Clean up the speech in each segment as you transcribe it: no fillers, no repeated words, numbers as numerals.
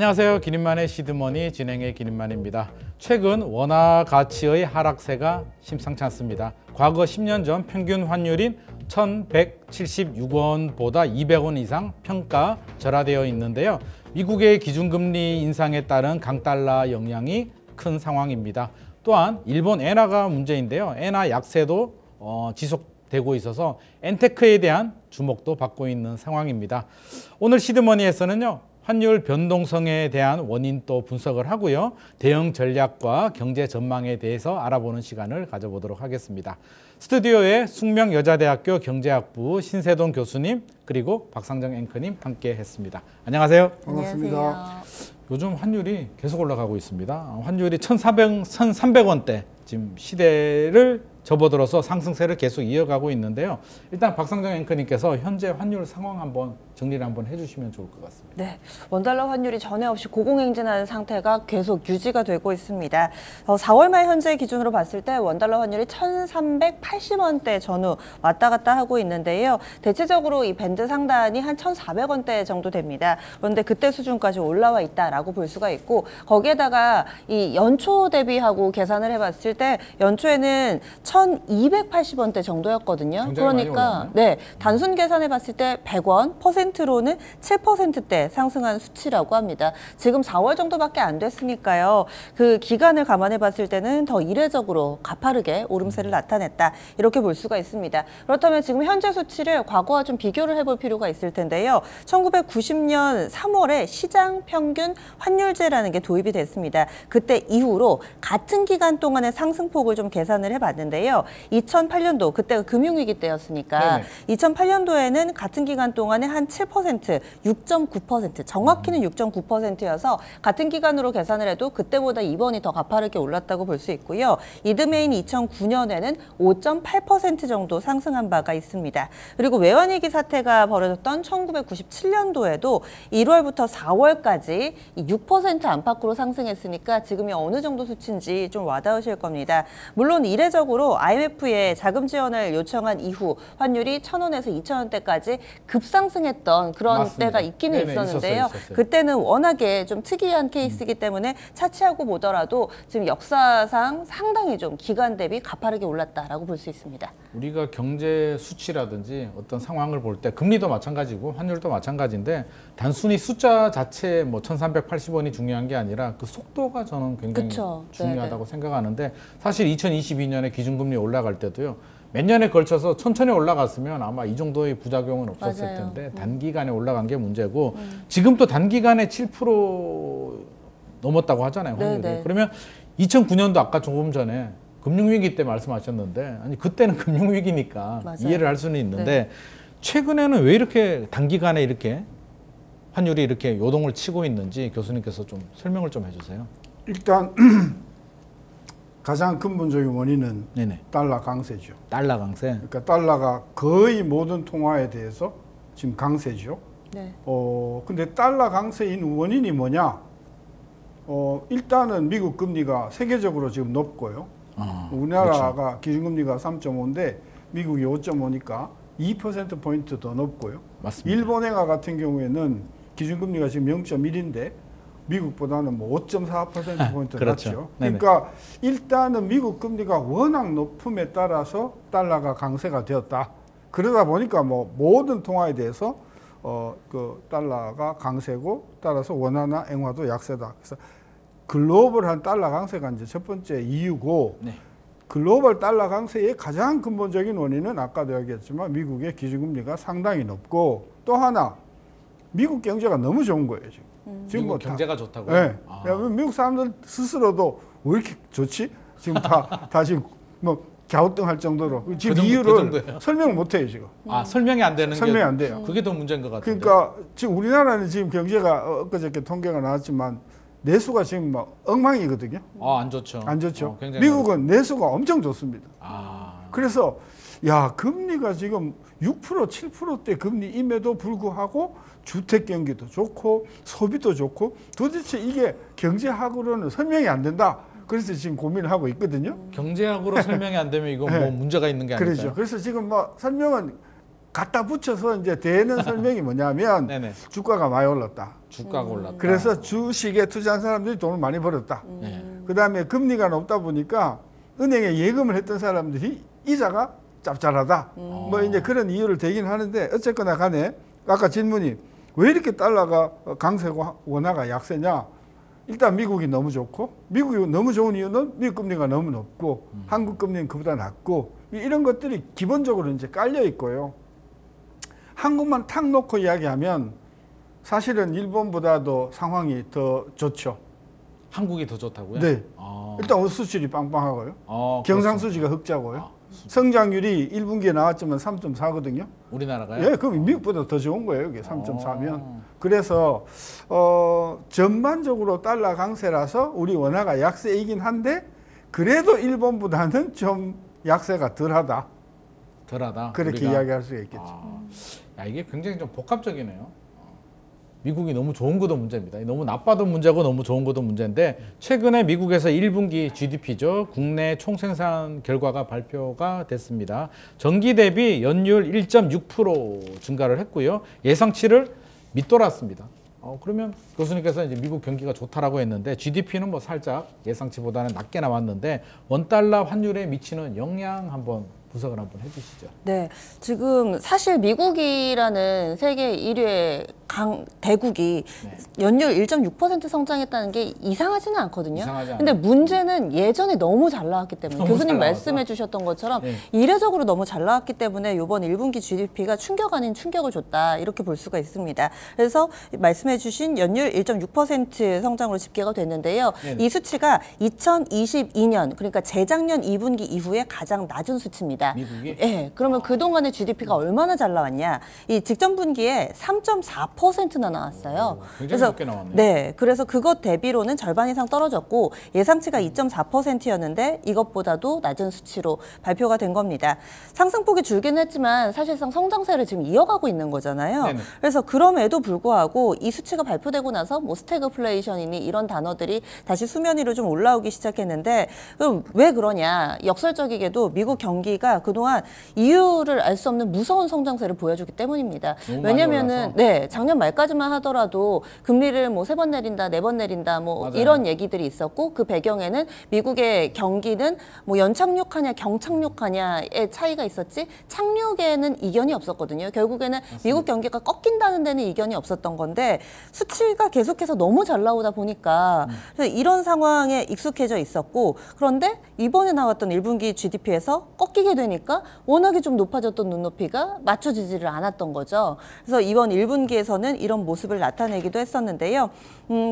안녕하세요. 기린만의 시드머니 진행의 기린만입니다. 최근 원화 가치의 하락세가 심상치 않습니다. 과거 10년 전 평균 환율인 1,176원보다 200원 이상 평가 절하되어 있는데요. 미국의 기준금리 인상에 따른 강달러 영향이 큰 상황입니다. 또한 일본 엔화가 문제인데요. 엔화 약세도 지속되고 있어서 엔테크에 대한 주목도 받고 있는 상황입니다. 오늘 시드머니에서는요. 환율 변동성에 대한 원인 또 분석을 하고요. 대응 전략과 경제 전망에 대해서 알아보는 시간을 가져보도록 하겠습니다. 스튜디오에 숙명여자대학교 경제학부 신세동 교수님 그리고 박상정 앵커님 함께 했습니다. 안녕하세요. 반갑습니다. 안녕하세요. 요즘 환율이 계속 올라가고 있습니다. 환율이 1,300원대 지금 시대를 접어들어서 상승세를 계속 이어가고 있는데요. 일단 박상정 앵커님께서 현재 환율 상황 한번 정리를 한번 해주시면 좋을 것 같습니다. 네, 원달러 환율이 전에 없이 고공행진하는 상태가 계속 유지가 되고 있습니다. 4월 말 현재 기준으로 봤을 때 원달러 환율이 1,380원대 전후 왔다 갔다 하고 있는데요. 대체적으로 이 밴드 상단이 한 1,400원대 정도 됩니다. 그런데 그때 수준까지 올라와 있다라고 볼 수가 있고 거기에다가 이 연초 대비하고 계산을 해봤을 때 연초에는 1,280원대 정도였거든요. 그러니까 네, 단순 계산해봤을 때 100원, 퍼센트로는 7%대 상승한 수치라고 합니다. 지금 4월 정도밖에 안 됐으니까요. 그 기간을 감안해봤을 때는 더 이례적으로 가파르게 오름세를 나타냈다. 이렇게 볼 수가 있습니다. 그렇다면 지금 현재 수치를 과거와 좀 비교를 해볼 필요가 있을 텐데요. 1990년 3월에 시장 평균 환율제라는 게 도입이 됐습니다. 그때 이후로 같은 기간 동안의 상승폭을 좀 계산을 해봤는데요. 2008년도 그때가 금융위기 때였으니까 네네. 2008년도에는 같은 기간 동안에 한 7%, 6.9% 정확히는 6.9%여서 같은 기간으로 계산을 해도 그때보다 이번이 더 가파르게 올랐다고 볼 수 있고요. 이듬해인 2009년에는 5.8% 정도 상승한 바가 있습니다. 그리고 외환위기 사태가 벌어졌던 1997년도에도 1월부터 4월까지 6% 안팎으로 상승했으니까 지금이 어느 정도 수치인지 좀 와닿으실 겁니다. 물론 이례적으로 IMF에 자금 지원을 요청한 이후 환율이 1,000원에서 2,000원대까지 급상승했던 그런 맞습니다. 때가 있기는 네네, 있었는데요. 있었어요. 그때는 워낙에 좀 특이한 케이스이기 때문에 차치하고 보더라도 지금 역사상 상당히 좀 기간 대비 가파르게 올랐다라고 볼 수 있습니다. 우리가 경제 수치라든지 어떤 상황을 볼 때 금리도 마찬가지고 환율도 마찬가지인데 단순히 숫자 자체 뭐 1,380원이 중요한 게 아니라 그 속도가 저는 굉장히 그쵸. 중요하다고 네네. 생각하는데 사실 2022년에 기준금리 올라갈 때도요. 몇 년에 걸쳐서 천천히 올라갔으면 아마 이 정도의 부작용은 없었을 맞아요. 텐데 단기간에 올라간 게 문제고 지금 또 단기간에 7% 넘었다고 하잖아요. 환율이. 네네. 그러면 2009년도 아까 조금 전에 금융위기 때 말씀하셨는데 아니 그때는 금융위기니까 맞아요. 이해를 할 수는 있는데 네. 최근에는 왜 이렇게 단기간에 이렇게 환율이 이렇게 요동을 치고 있는지 교수님께서 좀 설명을 좀 해주세요. 일단 가장 근본적인 원인은 네네. 달러 강세죠. 달러 강세. 그러니까 달러가 거의 모든 통화에 대해서 지금 강세죠. 네. 근데 달러 강세인 원인이 뭐냐? 일단은 미국 금리가 세계적으로 지금 높고요. 우리나라가 그렇죠. 기준금리가 3.5인데 미국이 5.5니까 2%포인트 더 높고요. 맞습니다. 일본행화 같은 경우에는 기준금리가 지금 0.1인데 미국보다는 뭐 5.4%포인트 그렇죠. 낮죠. 네네. 그러니까 일단은 미국 금리가 워낙 높음에 따라서 달러가 강세가 되었다. 그러다 보니까 뭐 모든 통화에 대해서 그 달러가 강세고 따라서 원화나 엔화도 약세다. 그래서 글로벌한 달러 강세가 이제 첫 번째 이유고 네. 글로벌 달러 강세의 가장 근본적인 원인은 아까도 얘기했지만 미국의 기준금리가 상당히 높고 또 하나 미국 경제가 너무 좋은 거예요 지금. 지금 미국 뭐 경제가 좋다고요? 네. 아. 미국 사람들 스스로도 왜 이렇게 좋지? 지금 다 지금 뭐 갸우뚱할 정도로 지금 그 이유를 정도예요? 설명을 못 해요 지금. 아 설명이 안 되는 설명이 게 안 돼요. 그게 더 문제인 것 같은데. 그러니까 지금 우리나라는 지금 경제가 엊그저께 통계가 나왔지만 내수가 지금 막 엉망이거든요. 안 좋죠. 안 좋죠. 굉장히 미국은 내수가 엄청 좋습니다. 아. 그래서 야 금리가 지금 6% 7%대 금리임에도 불구하고 주택 경기도 좋고 소비도 좋고 도대체 이게 경제학으로는 설명이 안 된다. 그래서 지금 고민을 하고 있거든요. 경제학으로 설명이 안 되면 이거 네. 뭐 문제가 있는 게 아닐까요? 그렇죠. 그래서 지금 뭐 설명은 갖다 붙여서 이제 되는 설명이 뭐냐면 네네. 주가가 많이 올랐다. 주가가 올랐다. 그래서 주식에 투자한 사람들이 돈을 많이 벌었다. 네. 그다음에 금리가 높다 보니까 은행에 예금을 했던 사람들이 이자가 짭짤하다. 뭐 이제 그런 이유를 대긴 하는데 어쨌거나 간에 아까 질문이 왜 이렇게 달러가 강세고 원화가 약세냐? 일단 미국이 너무 좋고 미국이 너무 좋은 이유는 미국 금리가 너무 높고 한국 금리는 그보다 낮고 이런 것들이 기본적으로 이제 깔려 있고요. 한국만 탁 놓고 이야기하면 사실은 일본보다도 상황이 더 좋죠. 한국이 더 좋다고요? 네. 아. 일단 옷 수출이 빵빵하고요. 경상수지가 흑자고요. 아, 성장률이 1분기에 나왔지만 3.4거든요. 우리나라가요? 예, 그럼 미국보다 더 좋은 거예요. 이게 3.4면. 아. 그래서 전반적으로 달러 강세라서 우리 원화가 약세이긴 한데 그래도 일본보다는 좀 약세가 덜하다. 덜하다. 그렇게 우리가? 이야기할 수가 있겠죠. 야, 이게 굉장히 좀 복합적이네요. 미국이 너무 좋은 것도 문제입니다. 너무 나빠도 문제고 너무 좋은 것도 문제인데 최근에 미국에서 1분기 GDP죠. 국내 총생산 결과가 발표가 됐습니다. 전기 대비 연율 1.6% 증가를 했고요. 예상치를 밑돌았습니다. 그러면 교수님께서 이제 미국 경기가 좋다라고 했는데 GDP는 뭐 살짝 예상치보다는 낮게 나왔는데 원달러 환율에 미치는 영향 한번 분석을 한번 해주시죠. 네, 지금 사실 미국이라는 세계 1위의 대국이 연율 1.6% 성장했다는 게 이상하지는 않거든요. 이상하지 근데 않아요. 문제는 예전에 너무 잘 나왔기 때문에 너무 교수님 잘 나와서. 말씀해 주셨던 것처럼 네. 이례적으로 너무 잘 나왔기 때문에 이번 1분기 GDP가 충격 아닌 충격을 줬다 이렇게 볼 수가 있습니다. 그래서 말씀해 주신 연율 1.6% 성장으로 집계가 됐는데요. 네네. 이 수치가 2022년 그러니까 재작년 2분기 이후에 가장 낮은 수치입니다. 미국이? 네, 그러면 그동안의 GDP가 얼마나 잘 나왔냐? 이 직전 분기에 3.4%나 나왔어요. 굉장히 높게 나왔네요. 네, 그래서 그것 대비로는 절반 이상 떨어졌고 예상치가 2.4%였는데 이것보다도 낮은 수치로 발표가 된 겁니다. 상승폭이 줄기는 했지만 사실상 성장세를 지금 이어가고 있는 거잖아요. 네네. 그래서 그럼에도 불구하고 이 수치가 발표되고 나서 뭐 스태그플레이션이니 이런 단어들이 다시 수면 위로 좀 올라오기 시작했는데 그럼 왜 그러냐? 역설적이게도 미국 경기가 그동안 이유를 알 수 없는 무서운 성장세를 보여주기 때문입니다. 너무 많이 왜냐면은 올라서. 네, 작년 말까지만 하더라도 금리를 뭐 3번 내린다, 4번 내린다 뭐 맞아요. 이런 얘기들이 있었고 그 배경에는 미국의 경기는 뭐 연착륙하냐 경착륙하냐의 차이가 있었지 착륙에는 이견이 없었거든요. 결국에는 미국 경기가 꺾인다는 데는 이견이 없었던 건데 수치가 계속해서 너무 잘 나오다 보니까 그래서 이런 상황에 익숙해져 있었고 그런데 이번에 나왔던 1분기 GDP에서 꺾이게 되니까 워낙에 좀 높아졌던 눈높이가 맞춰지지를 않았던 거죠. 그래서 이번 1분기에서는 이런 모습을 나타내기도 했었는데요.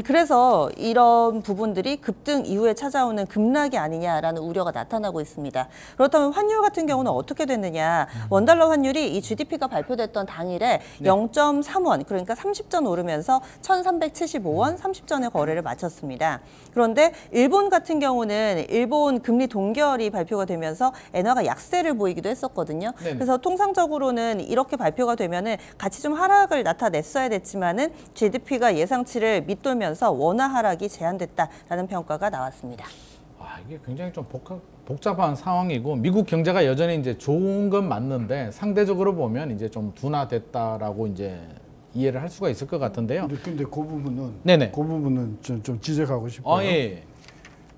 그래서 이런 부분들이 급등 이후에 찾아오는 급락이 아니냐라는 우려가 나타나고 있습니다. 그렇다면 환율 같은 경우는 어떻게 됐느냐. 원달러 환율이 이 GDP가 발표됐던 당일에 0.3원, 그러니까 30전 오르면서 1,375원 30전의 거래를 마쳤습니다. 그런데 일본 같은 경우는 일본 금리 동결이 발표가 되면서 엔화가 약세를 보이기도 했었거든요. 네네. 그래서 통상적으로는 이렇게 발표가 되면은 같이 좀 하락을 나타냈어야 됐지만은 GDP가 예상치를 밑돌면서 원화 하락이 제한됐다라는 평가가 나왔습니다. 이게 굉장히 좀 복잡한 상황이고 미국 경제가 여전히 이제 좋은 건 맞는데 상대적으로 보면 이제 좀 둔화됐다라고 이제 이해를 할 수가 있을 것 같은데요. 근데 그 부분은 네네. 그 부분은 좀 지적하고 싶어요. 예.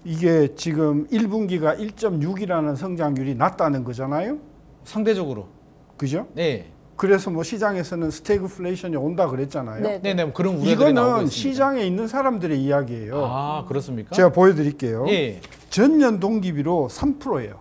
이게 지금 1분기가 1.6이라는 성장률이 낮다는 거잖아요. 상대적으로. 그죠? 네. 그래서 뭐 시장에서는 스태그플레이션이 온다 그랬잖아요. 네. 네네. 뭐 그런 우려들이 나오고 이거는 있습니다. 시장에 있는 사람들의 이야기예요. 아, 그렇습니까? 제가 보여드릴게요. 예. 전년 동기비로 3%예요.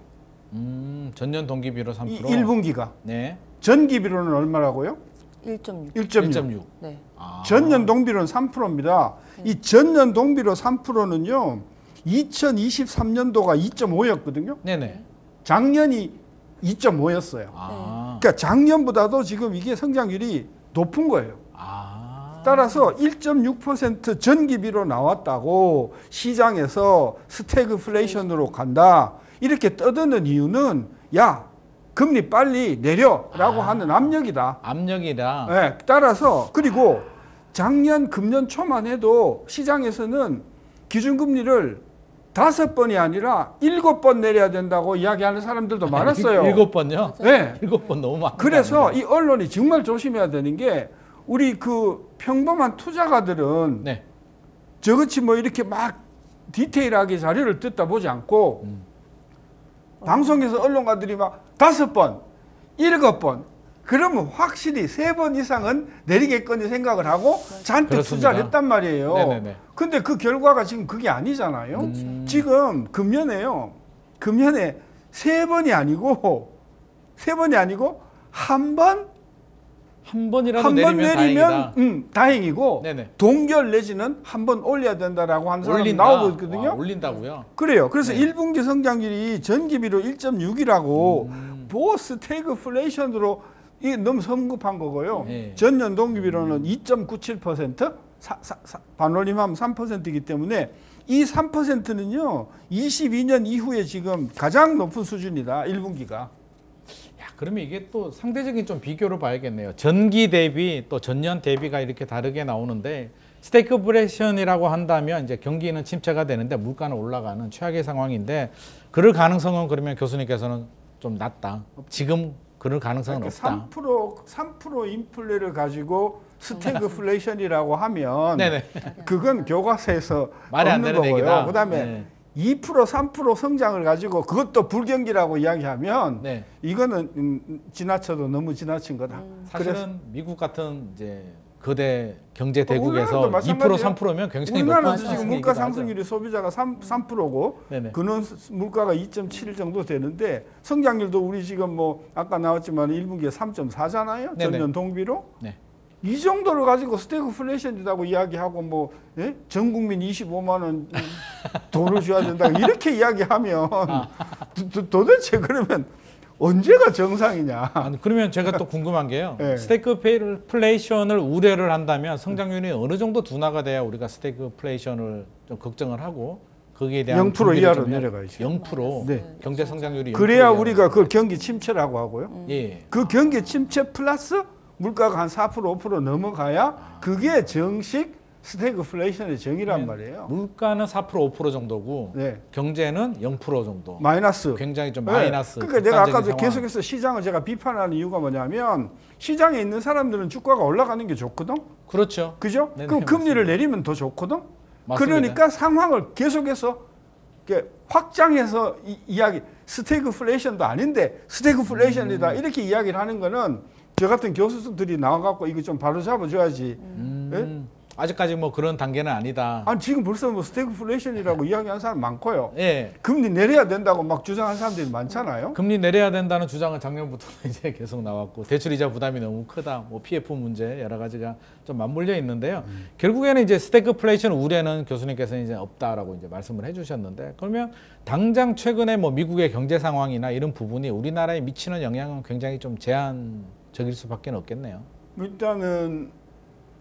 전년 동기비로 3%. 이 1분기가. 네. 전기비로는 얼마라고요? 1.6. 1.6. 1.6. 네. 아. 전년 동비로는 3%입니다. 이 전년 동비로 3%는요. 2023년도가 2.5였거든요. 네네. 작년이 2.5였어요. 아. 그러니까 작년보다도 지금 이게 성장률이 높은 거예요. 아. 따라서 1.6% 전기비로 나왔다고 시장에서 스태그플레이션으로 간다. 이렇게 떠드는 이유는 야, 금리 빨리 내려라고 하는 압력이다. 압력이라. 네, 따라서 그리고 작년 금년 초만 해도 시장에서는 기준금리를 5번이 아니라 7번 내려야 된다고 이야기하는 사람들도 많았어요. 7번요? 네. 7번 너무 많은 그래서 이 언론이 정말 조심해야 되는 게 우리 그 평범한 투자가들은 네. 저같이 뭐 이렇게 막 디테일하게 자료를 듣다 보지 않고 방송에서 언론가들이 막 5번, 7번 그러면 확실히 3번 이상은 내리겠거니 생각을 하고 잔뜩 그렇습니다. 투자를 했단 말이에요. 네네네. 근데 그 결과가 지금 그게 아니잖아요. 지금 금년에 3번이 아니고 한 번이라도 번 내리면 내리면 다행이다. 다행이고 네네. 동결 내지는 한 번 올려야 된다라고 하는 사람이 올린다. 나오고 있거든요. 와, 올린다고요? 그래요. 그래서 네. 1분기 성장률이 전기비로 1.6이라고 스태그플레이션으로 이게 너무 성급한 거고요. 네. 전년 동기비로는 2.97%, 반올림하면 3%이기 때문에 이 3%는요 22년 이후에 지금 가장 높은 수준이다. 1분기가. 야, 그러면 이게 또 상대적인 좀 비교를 봐야겠네요. 전기 대비 또 전년 대비가 이렇게 다르게 나오는데 스태그플레이션이라고 한다면 이제 경기는 침체가 되는데 물가는 올라가는 최악의 상황인데 그럴 가능성은 그러면 교수님께서는 좀 낮다. 지금 그럴 가능성은 없다. 3% 인플레를 가지고 스태그플레이션이라고 하면 네네. 그건 교과서에서 말이 안 없는 되는 거고요. 얘기다. 그다음에 네. 2%, 3% 성장을 가지고 그것도 불경기라고 이야기하면 네. 이거는 지나쳐도 너무 지나친 거다. 사실은 미국 같은 이제 거대 경제 우리나라도 대국에서 2% 마찬가지예요. 3%면 굉장히 우리나라도 높은 지금 상승이기도 물가 하죠. 상승률이 소비자가 3%고 네네. 근원 물가가 2.7 정도 되는데 성장률도 우리 지금 뭐 아까 나왔지만 1분기에 3.4잖아요. 네네. 전년 동비로. 네. 이 정도를 가지고 스태그플레이션이라고 이야기하고 뭐 전 국민 25만 원 돈을 줘야 된다 이렇게 이야기하면 도대체 그러면 언제가 정상이냐? 아니, 그러면 제가 또 궁금한 게요. 네. 스태그플레이션을 우려를 한다면 성장률이 어느 정도 둔화가 돼야 우리가 스태그플레이션을 좀 걱정을 하고 거기에 대한 0% 준비를 이하로 좀 해야- 내려가야죠. 0%. 네. 경제 성장률이 0% 그래야 이하로. 우리가 그걸 경기 침체라고 하고요. 예. 그 경기 침체 플러스 물가가 한 4% 5% 넘어가야 그게 정식 스태그플레이션의 정의란 말이에요. 물가는 4% 5% 정도고 네. 경제는 0% 정도. 마이너스. 굉장히 좀 네. 마이너스. 그러니까 내가 아까도 극단적인 상황. 계속해서 시장을 제가 비판하는 이유가 뭐냐면 시장에 있는 사람들은 주가가 올라가는 게 좋거든. 그렇죠. 그죠? 네네, 그럼 금리를 맞습니다. 내리면 더 좋거든. 맞습니다. 그러니까 상황을 계속해서 이렇게 확장해서 이야기 스태그플레이션도 아닌데 스태그플레이션이다 이렇게 이야기를 하는 거는 저 같은 교수들이 나와갖고 이거 좀 바로 잡아줘야지. 예? 아직까지 뭐 그런 단계는 아니다. 아니 지금 벌써 뭐 스태그플레이션이라고 이야기하는 사람 많고요. 예. 금리 내려야 된다고 막 주장하는 사람들이 많잖아요. 금리 내려야 된다는 주장은 작년부터 이제 계속 나왔고 대출이자 부담이 너무 크다. 뭐 PF 문제 여러 가지가 좀 맞물려 있는데요. 결국에는 이제 스태그플레이션 우려는 교수님께서는 이제 없다라고 이제 말씀을 해주셨는데 그러면 당장 최근에 뭐 미국의 경제 상황이나 이런 부분이 우리나라에 미치는 영향은 굉장히 좀 제한적일 수밖에 없겠네요. 일단은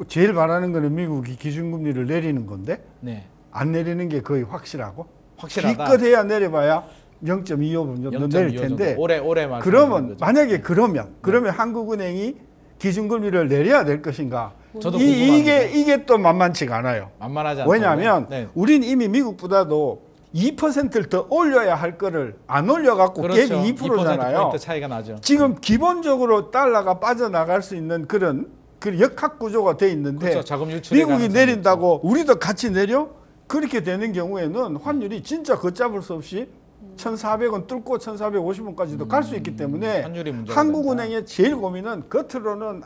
제일 바라는 거는 미국이 기준금리를 내리는 건데 네. 안 내리는 게 거의 확실하고 확실하다. 기껏해야 내려봐야 0.25% 정도 내릴 0.25 텐데 정도. 올해 말씀. 그러면 만약에 그러면 한국은행이 기준금리를 내려야 될 것인가? 저도 이게 또 만만치가 않아요. 만만하지 않다. 왜냐하면 네. 우린 이미 미국보다도 2%를 더 올려야 할 거를 안 올려갖고 그렇죠. 갭이 2%잖아요. 2% 차이가 나죠. 지금 기본적으로 달러가 빠져나갈 수 있는 그런 그 역학 구조가 돼 있는데 그렇죠. 자금 유출에 미국이 가능성이 내린다고 우리도 같이 내려? 그렇게 되는 경우에는 환율이 진짜 걷잡을 수 없이 1,400원 뚫고 1,450원까지도 갈 수 있기 때문에 환율이 문제가 한국은행의 제일 고민은 겉으로는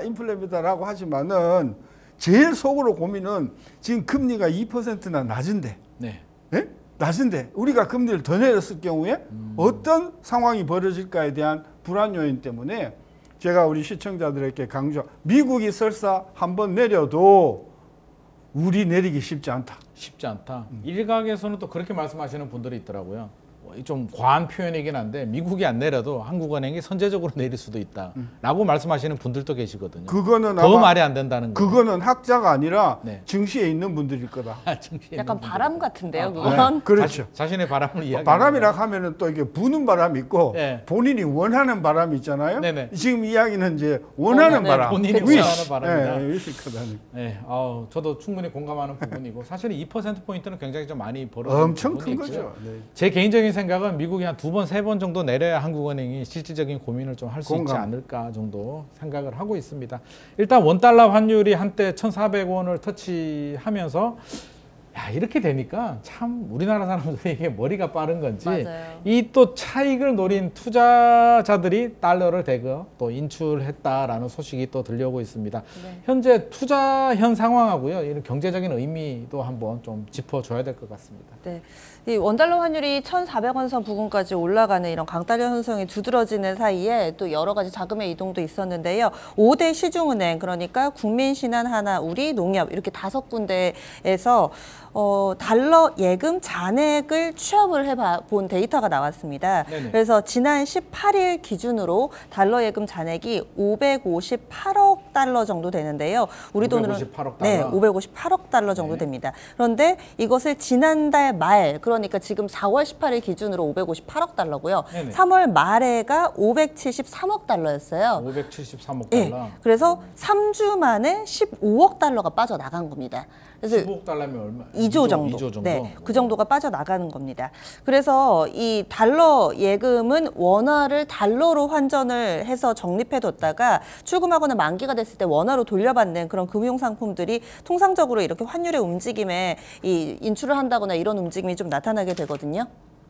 인플레입니다라고 하지만은 제일 속으로 고민은 지금 금리가 2%나 낮은데 네. 예? 낮은데 우리가 금리를 더 내렸을 경우에 어떤 상황이 벌어질까에 대한 불안 요인 때문에 제가 우리 시청자들에게 강조 미국이 설사 한번 내려도 우리 내리기 쉽지 않다. 쉽지 않다. 일각에서는 또 그렇게 말씀하시는 분들이 있더라고요. 좀 과한 표현이긴 한데 미국이 안 내려도 한국은행이 선제적으로 내릴 수도 있다라고 말씀하시는 분들도 계시거든요. 그거는 더 아마 말이 안 된다는 거. 그거는 학자가 아니라 네. 증시에 있는 분들일 거다. 약간 바람 같은데요, 아, 그건. 네, 그렇죠. 자신의 바람을 이야기. 바람이라 하면은 또 이게 부는 바람이 있고 네. 본인이 원하는 바람이 있잖아요. 네네. 지금 이야기는 이제 원하는 네, 바람, 본인이 wish. 원하는 바람이다. 네, 위시 거다는. 네, 저도 충분히 공감하는 부분이고 사실은 2%포인트는 굉장히 좀 많이 벌어진 엄청 큰 부분이 있고요. 거죠. 네. 제 개인적인 생각은 미국이 한 2번, 3번 정도 내려야 한국은행이 실질적인 고민을 좀 할 수 있지 공감. 않을까 정도 생각을 하고 있습니다. 일단 원달러 환율이 한때 1,400원을 터치하면서 야, 이렇게 되니까 참 우리나라 사람들이 이게 머리가 빠른 건지 맞아요. 이 또 차익을 노린 투자자들이 달러를 대거 또 인출했다라는 소식이 또 들려오고 있습니다. 네. 현재 투자 현 상황하고요. 이런 경제적인 의미도 한번 좀 짚어줘야 될 것 같습니다. 네. 이 원달러 환율이 1,400원 선 부근까지 올라가는 이런 강달러 현상이 두드러지는 사이에 또 여러 가지 자금의 이동도 있었는데요. 5대 시중은행, 그러니까 국민신한, 하나, 우리, 농협 이렇게 5군데에서 달러 예금 잔액을 취합을 해본 데이터가 나왔습니다. 네네. 그래서 지난 18일 기준으로 달러 예금 잔액이 558억 달러 정도 되는데요. 우리 돈으로 558억 달러? 네, 558억 달러 정도 네. 됩니다. 그런데 이것을 지난달 말, 그러니까 지금 4월 18일 기준으로 558억 달러고요. 네네. 3월 말에가 573억 달러였어요. 573억 네, 달러. 그래서 3주 만에 15억 달러가 빠져나간 겁니다. 그래서 15억 달러면 얼마? 2조 정도. 2조 정도. 네, 그 정도가 빠져나가는 겁니다. 그래서 이 달러 예금은 원화를 달러로 환전을 해서 적립해뒀다가 출금하거나 만기가 됐을 때 원화로 돌려받는 그런 금융 상품들이 통상적으로 이렇게 환율의 움직임에 이 인출을 한다거나 이런 움직임이 좀 나타나게 되거든요.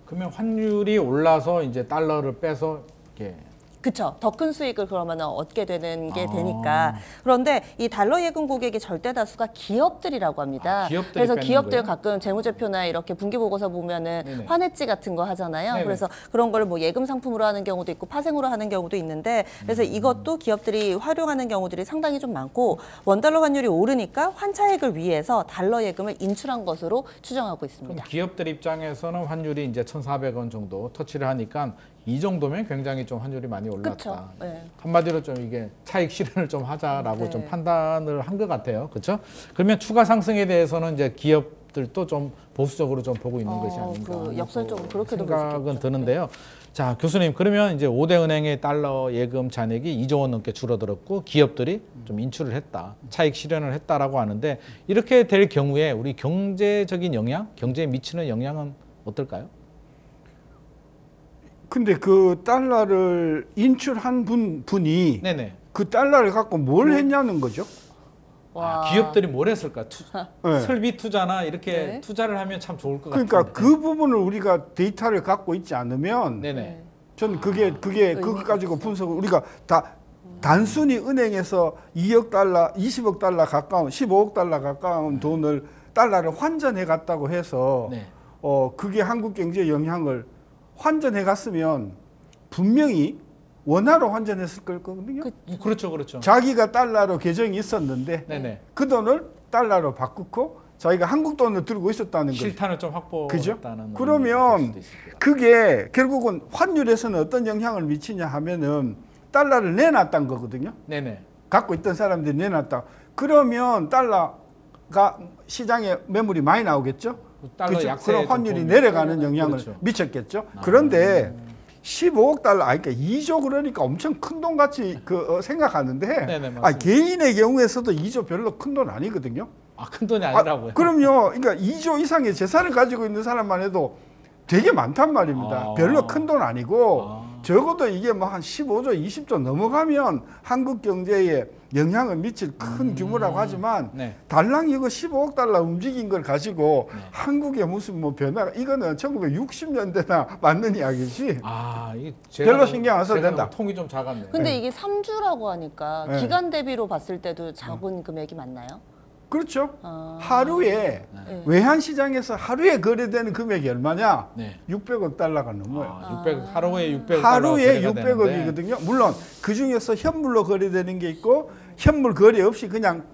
그러면 환율이 올라서 이제 달러를 빼서 이렇게 그렇죠. 더 큰 수익을 그러면 얻게 되는 게 되니까. 그런데 이 달러 예금 고객의 절대 다수가 기업들이라고 합니다. 기업들이 그래서 뺏는 기업들 거예요? 가끔 재무제표나 이렇게 분기보고서 보면은 네네. 환해지 같은 거 하잖아요. 네네. 그래서 그런 걸 뭐 예금 상품으로 하는 경우도 있고 파생으로 하는 경우도 있는데 그래서 이것도 기업들이 활용하는 경우들이 상당히 좀 많고 원달러 환율이 오르니까 환차익을 위해서 달러 예금을 인출한 것으로 추정하고 그럼 있습니다. 기업들 입장에서는 환율이 이제 1,400원 정도 터치를 하니까 이 정도면 굉장히 좀 환율이 많이 올랐다. 그렇죠. 네. 한마디로 좀 이게 차익 실현을 좀 하자라고 네. 좀 판단을 한 것 같아요. 그렇죠? 그러면 추가 상승에 대해서는 이제 기업들도 좀 보수적으로 좀 보고 있는 것이 아닌가. 그 역설적으로 그렇게도 볼 수 생각은 있겠죠. 드는데요. 자, 교수님, 그러면 이제 5대 은행의 달러 예금 잔액이 2조 원 넘게 줄어들었고 기업들이 좀 인출을 했다. 차익 실현을 했다라고 하는데 이렇게 될 경우에 우리 경제적인 영향, 경제에 미치는 영향은 어떨까요? 근데 그 달러를 인출한 분이 네네. 그 달러를 갖고 뭘 했냐는 거죠. 와. 기업들이 뭘 했을까? 네. 설비 투자나 이렇게 네. 투자를 하면 참 좋을 것 그러니까 같은데. 그 부분을 우리가 데이터를 갖고 있지 않으면 네네. 저는 그게 그거 의미가 가지고 없어. 분석을 우리가 단순히 은행에서 2억 달러, 20억 달러 가까운 15억 달러 가까운 돈을 달러를 환전해 갔다고 해서 네. 그게 한국 경제에 영향을 환전해 갔으면 분명히 원화로 환전했을 거거든요. 그렇죠, 그렇죠. 자기가 달러로 계정이 있었는데 네네. 그 돈을 달러로 바꾸고 자기가 한국 돈을 들고 있었다는 거죠. 실탄을 좀 그죠? 확보했다는. 그러면 그게 결국은 환율에서는 어떤 영향을 미치냐 하면은 달러를 내놨다는 거거든요. 네네. 갖고 있던 사람들이 내놨다. 그러면 달러가 시장에 매물이 많이 나오겠죠. 달러 그죠? 약세에 그럼 좀 환율이 도움이- 내려가는 영향을 그렇죠. 미쳤겠죠. 그런데 15억 달러, 그러니까 2조 그러니까 엄청 큰 돈 같이 생각하는데 네네, 맞습니다. 개인의 경우에서도 2조 별로 큰 돈 아니거든요. 큰 돈이 아니라고요. 그럼요. 그러니까 2조 이상의 재산을 가지고 있는 사람만 해도 되게 많단 말입니다. 별로 큰 돈 아니고 적어도 이게 뭐 한 15조, 20조 넘어가면 한국 경제에 영향을 미칠 큰 규모라고 하지만 네. 달랑 이거 15억 달러 움직인 걸 가지고 네. 한국에 무슨 뭐 변화가 이거는 1960년대나 맞는 이야기지. 이게 별로 신경 안 써도 제가 된다. 통이 좀 작았네요. 근데 이게 3주라고 하니까 네. 기간 대비로 봤을 때도 작은 금액이 맞나요? 그렇죠. 아. 하루에 네. 외환 시장에서 하루에 거래되는 금액이 얼마냐? 네. 600억 달러가 넘어요. 600 하루에 600 하루에 달러 거래가 되는데 600억이거든요. 물론 그 중에서 현물로 거래되는 게 있고 현물 거래 없이 그냥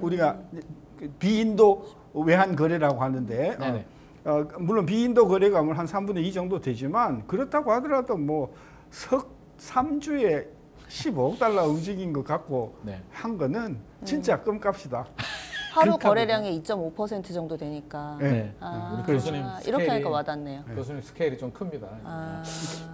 우리가 비인도 외환 거래라고 하는데 네네. 물론 비인도 거래가면 한 3분의 2 정도 되지만 그렇다고 하더라도 뭐 석 3주에 15억 달러 움직인 것 갖고 네. 한 거는 진짜 껌값이다. 하루 그렇다고 거래량의 2.5% 정도 되니까. 네. 아, 우리 교수님 이렇게 스케일이- 하니까 와닿네요. 교수님 스케일이 좀 큽니다. 아.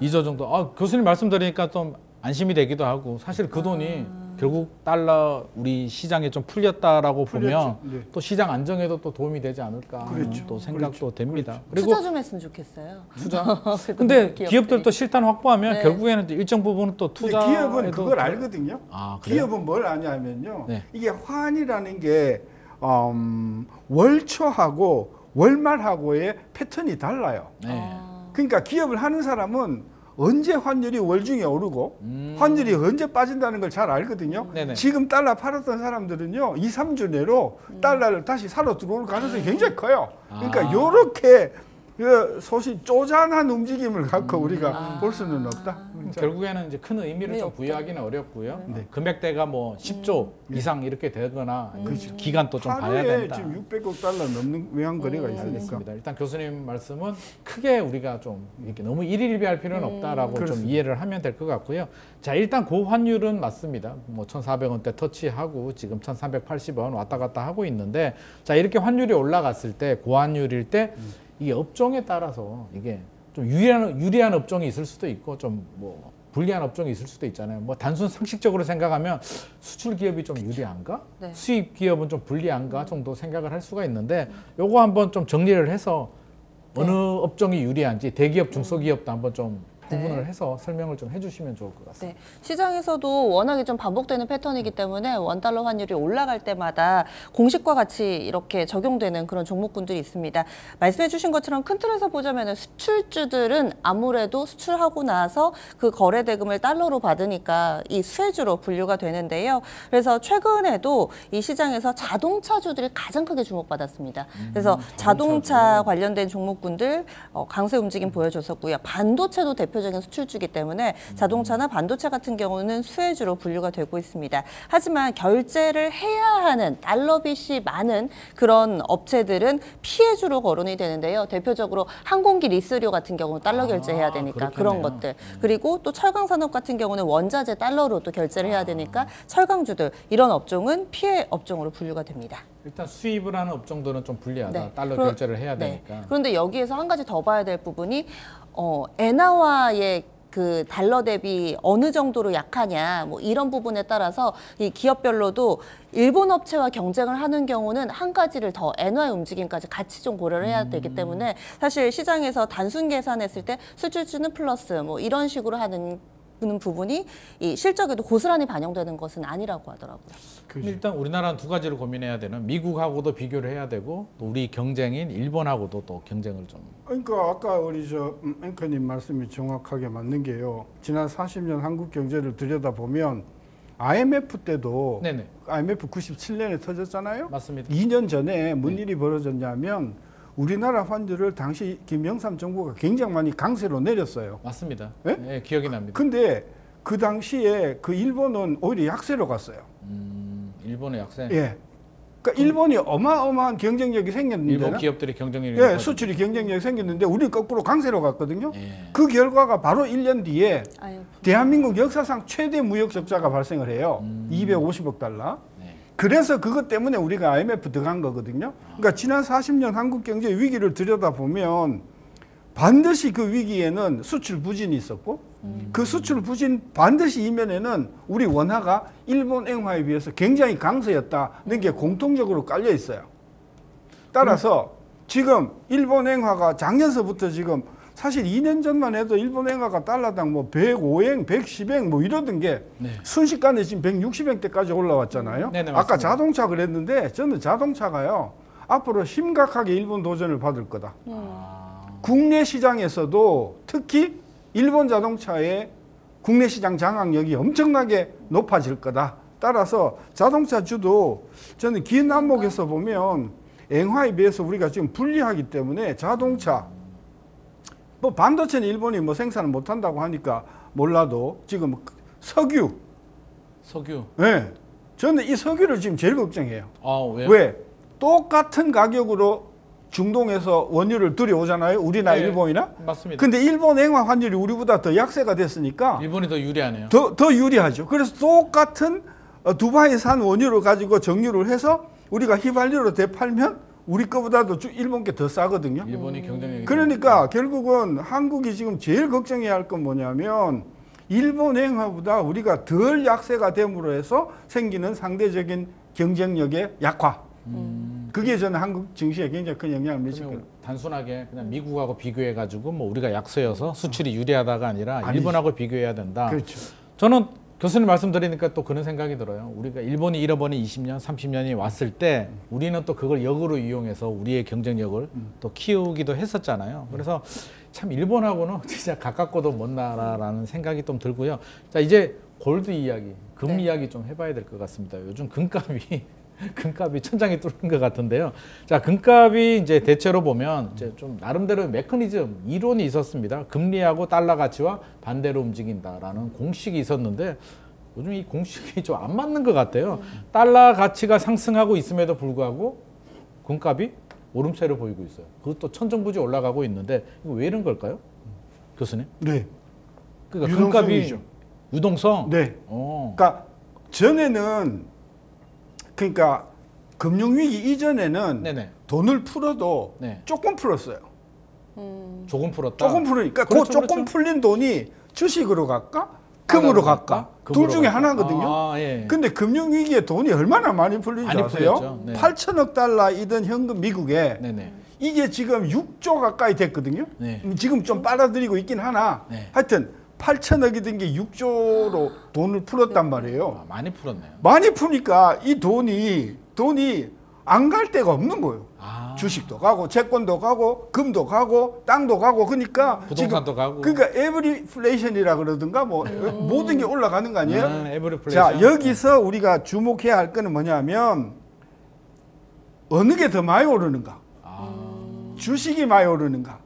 2조 정도. 교수님 말씀 드리니까 좀 안심이 되기도 하고 사실 그 돈이 결국 달러 우리 시장에 좀 풀렸다라고 보면 풀렸죠. 네. 또 시장 안정에도 또 도움이 되지 않을까 하는 그렇죠. 또 생각도 그렇죠. 됩니다. 투자 좀 했으면 좋겠어요. 투자. 그래도 근데 기업들이. 기업들도 실탄 확보하면 네. 결국에는 일정 부분은 또 근데 투자. 기업은 그걸 알거든요. 아, 그래요? 기업은 뭘 아냐면요. 네. 이게 환이라는 게 월초하고 월말하고의 패턴이 달라요. 네. 그러니까 기업을 하는 사람은 언제 환율이 월중에 오르고 환율이 언제 빠진다는 걸 잘 알거든요. 네네. 지금 달러 팔았던 사람들은요. 2, 3주 내로 달러를 다시 사러 들어올 가능성이 굉장히 커요. 그러니까 요렇게 그 소위 쪼잔한 움직임을 갖고 우리가 볼 수는 없다. 결국에는 이제 큰 의미를 좀 부여하기는 어렵고요. 금액대가 뭐 10조 이상 이렇게 되거나 기간도 좀 봐야 하루에 된다. 지금 600억 달러 넘는 외환 거래가 있으니까. 알겠습니다. 일단 교수님 말씀은 크게 우리가 좀 이렇게 너무 일일비할 필요는 없다라고 좀 그렇습니다. 이해를 하면 될 것 같고요. 자, 일단 고환율은 맞습니다. 뭐 1,400원대 터치하고 지금 1,380원 왔다 갔다 하고 있는데, 자, 이렇게 환율이 올라갔을 때 고환율일 때 이게 업종에 따라서 이게 좀 유리한 업종이 있을 수도 있고 좀 뭐 불리한 업종이 있을 수도 있잖아요. 뭐 단순 상식적으로 생각하면 수출 기업이 좀 유리한가? 네. 수입 기업은 좀 불리한가 정도 생각을 할 수가 있는데 요거 한번 좀 정리를 해서 어느 업종이 유리한지 대기업, 중소기업도 한번 좀 구분을 해서 설명을 좀 해주시면 좋을 것 같습니다. 네. 시장에서도 워낙에 좀 반복되는 패턴이기 때문에 원달러 환율이 올라갈 때마다 공식과 같이 이렇게 적용되는 그런 종목군들이 있습니다. 말씀해 주신 것처럼 큰 틀에서 보자면 수출주들은 아무래도 수출하고 나서 그 거래 대금을 달러로 받으니까 이 수혜주로 분류가 되는데요. 그래서 최근에도 이 시장에서 자동차주들이 가장 크게 주목받았습니다. 그래서 자동차 관련된 종목군들 강세 움직임 보여줬었고요. 반도체도 대표적인 수출주기 때문에 자동차나 반도체 같은 경우는 수혜주로 분류가 되고 있습니다. 하지만 결제를 해야 하는 달러빚이 많은 그런 업체들은 피해주로 거론이 되는데요. 대표적으로 항공기 리스료 같은 경우는 달러 결제해야 되니까 그런 그렇겠네요. 것들. 그리고 또 철강산업 같은 경우는 원자재 달러로 또 결제를 해야 되니까 철강주들 이런 업종은 피해 업종으로 분류가 됩니다. 일단 수입을 하는 업종들은 좀 불리하다. 네. 달러 그러- 결제를 해야 네. 되니까. 그런데 여기에서 한 가지 더 봐야 될 부분이 엔화화의 그 달러 대비 어느 정도로 약하냐 뭐 이런 부분에 따라서 이 기업별로도 일본 업체와 경쟁을 하는 경우는 한 가지를 더 엔화의 움직임까지 같이 좀 고려를 해야 되기 때문에 사실 시장에서 단순 계산했을 때 수출주는 플러스 뭐 이런 식으로 하는 부분이 이 실적에도 고스란히 반영되는 것은 아니라고 하더라고요. 그럼 일단 우리나라는 두 가지를 고민해야 되는 미국하고도 비교를 해야 되고 또 우리 경쟁인 일본하고도 또 경쟁을 좀. 그러니까 아까 우리 앵커님 말씀이 정확하게 맞는 게요. 지난 40년 한국 경제를 들여다보면 IMF 때도 네네. IMF 97년에 터졌잖아요. 맞습니다. 2년 전에 뭔 일이 벌어졌냐면 우리나라 환율을 당시 김영삼 정부가 굉장히 많이 강세로 내렸어요. 맞습니다. 예? 네, 기억이 납니다. 근데 그 당시에 그 일본은 오히려 약세로 갔어요. 일본의 약세. 예. 그러니까 일본이 어마어마한 경쟁력이 생겼는데 일본 기업들이 경쟁력이 예, 높아지고. 수출이 경쟁력이 생겼는데 우리는 거꾸로 강세로 갔거든요. 예. 그 결과가 바로 1년 뒤에 아유, 대한민국 역사상 최대 무역 적자가 발생을 해요. 250억 달러. 네. 그래서 그것 때문에 우리가 IMF 들어간 거거든요. 그러니까 지난 40년 한국 경제 위기를 들여다보면 반드시 그 위기에는 수출 부진이 있었고 그 수출 부진 반드시 이면에는 우리 원화가 일본 엔화에 비해서 굉장히 강세였다는 게 공통적으로 깔려 있어요. 따라서 지금 일본 엔화가 작년서부터 지금 사실 2년 전만 해도 일본 엔화가 달러당 뭐 105엔, 110엔 뭐 이러던 게 네. 순식간에 지금 160엔대까지 올라왔잖아요. 네네, 아까 맞습니다. 자동차 그랬는데 저는 자동차가요. 앞으로 심각하게 일본 도전을 받을 거다. 국내 시장에서도 특히 일본 자동차의 국내 시장 장악력이 엄청나게 높아질 거다. 따라서 자동차주도 저는 기남목에서 보면 엔화에 비해서 우리가 지금 불리하기 때문에 자동차 뭐 반도체는 일본이 뭐 생산을 못 한다고 하니까 몰라도 지금 석유 석유. 예. 저는 이 석유를 지금 제일 걱정해요. 아, 왜요? 왜? 똑같은 가격으로 중동에서 원유를 들여오잖아요. 우리나 네. 일본이나. 맞습니다. 근데 일본 엔화 환율이 우리보다 더 약세가 됐으니까 일본이 더 유리하네요. 더 유리하죠. 그래서 똑같은 두바이산 원유를 가지고 정유를 해서 우리가 휘발유로 되팔면 우리 거보다도 일본 게 더 싸거든요. 일본이 경쟁력이 그러니까 결국은 한국이 지금 제일 걱정해야 할 건 뭐냐면 일본 엔화보다 우리가 덜 약세가 됨으로 해서 생기는 상대적인 경쟁력의 약화. 그게 저는 한국 증시에 굉장히 큰 영향을 미칠 거예요. 단순하게 그냥 미국하고 비교해 가지고 뭐 우리가 약세여서 수출이 유리하다가 아니라 아니죠. 일본하고 비교해야 된다. 그렇죠. 저는 교수님 말씀드리니까 또 그런 생각이 들어요. 우리가 일본이 잃어버린 20년, 30년이 왔을 때 우리는 또 그걸 역으로 이용해서 우리의 경쟁력을 또 키우기도 했었잖아요. 그래서 참 일본하고는 진짜 가깝고도 먼 나라라는 생각이 좀 들고요. 자, 이제 골드 이야기, 금 네. 이야기 좀 해봐야 될 것 같습니다. 요즘 금값이 천장이 뚫린 것 같은데요. 자, 금값이 이제 대체로 보면 이제 좀 나름대로 메커니즘, 이론이 있었습니다. 금리하고 달러 가치와 반대로 움직인다라는 공식이 있었는데 요즘 이 공식이 좀 안 맞는 것 같아요. 달러 가치가 상승하고 있음에도 불구하고 금값이 오름세를 보이고 있어요. 그것도 천정부지 올라가고 있는데 이거 왜 이런 걸까요, 교수님? 네. 그러니까 유동성이죠. 금값이 유동성. 네. 어. 그러니까 전에는 그러니까 금융위기 이전에는 네네. 돈을 풀어도 네. 조금 풀었어요. 조금 풀었다. 조금 풀으니까 그렇죠, 그 조금 그렇죠. 풀린 돈이 주식으로 갈까? 금으로 갈까? 둘 중에 하나거든요. 아, 예. 근데 금융위기에 돈이 얼마나 많이 풀린지 많이 아세요? 풀렸죠. 네. 8천억 달러이던 현금 미국에 네네. 이게 지금 6조 가까이 됐거든요. 네. 지금 좀 빨아들이고 있긴 하나 네. 하여튼 8천억이 된 게 6조로 돈을 풀었단 말이에요. 아, 많이 풀었네요. 많이 푸니까 이 돈이 안 갈 데가 없는 거예요. 아. 주식도 가고 채권도 가고 금도 가고 땅도 가고 그러니까 부동산도 지금 가고. 그러니까 에브리플레이션이라 그러든가 뭐 모든 게 올라가는 거 아니에요? 에브리플레이션. 자, 여기서 우리가 주목해야 할 거는 뭐냐면 어느 게 더 많이 오르는가? 주식이 많이 오르는가?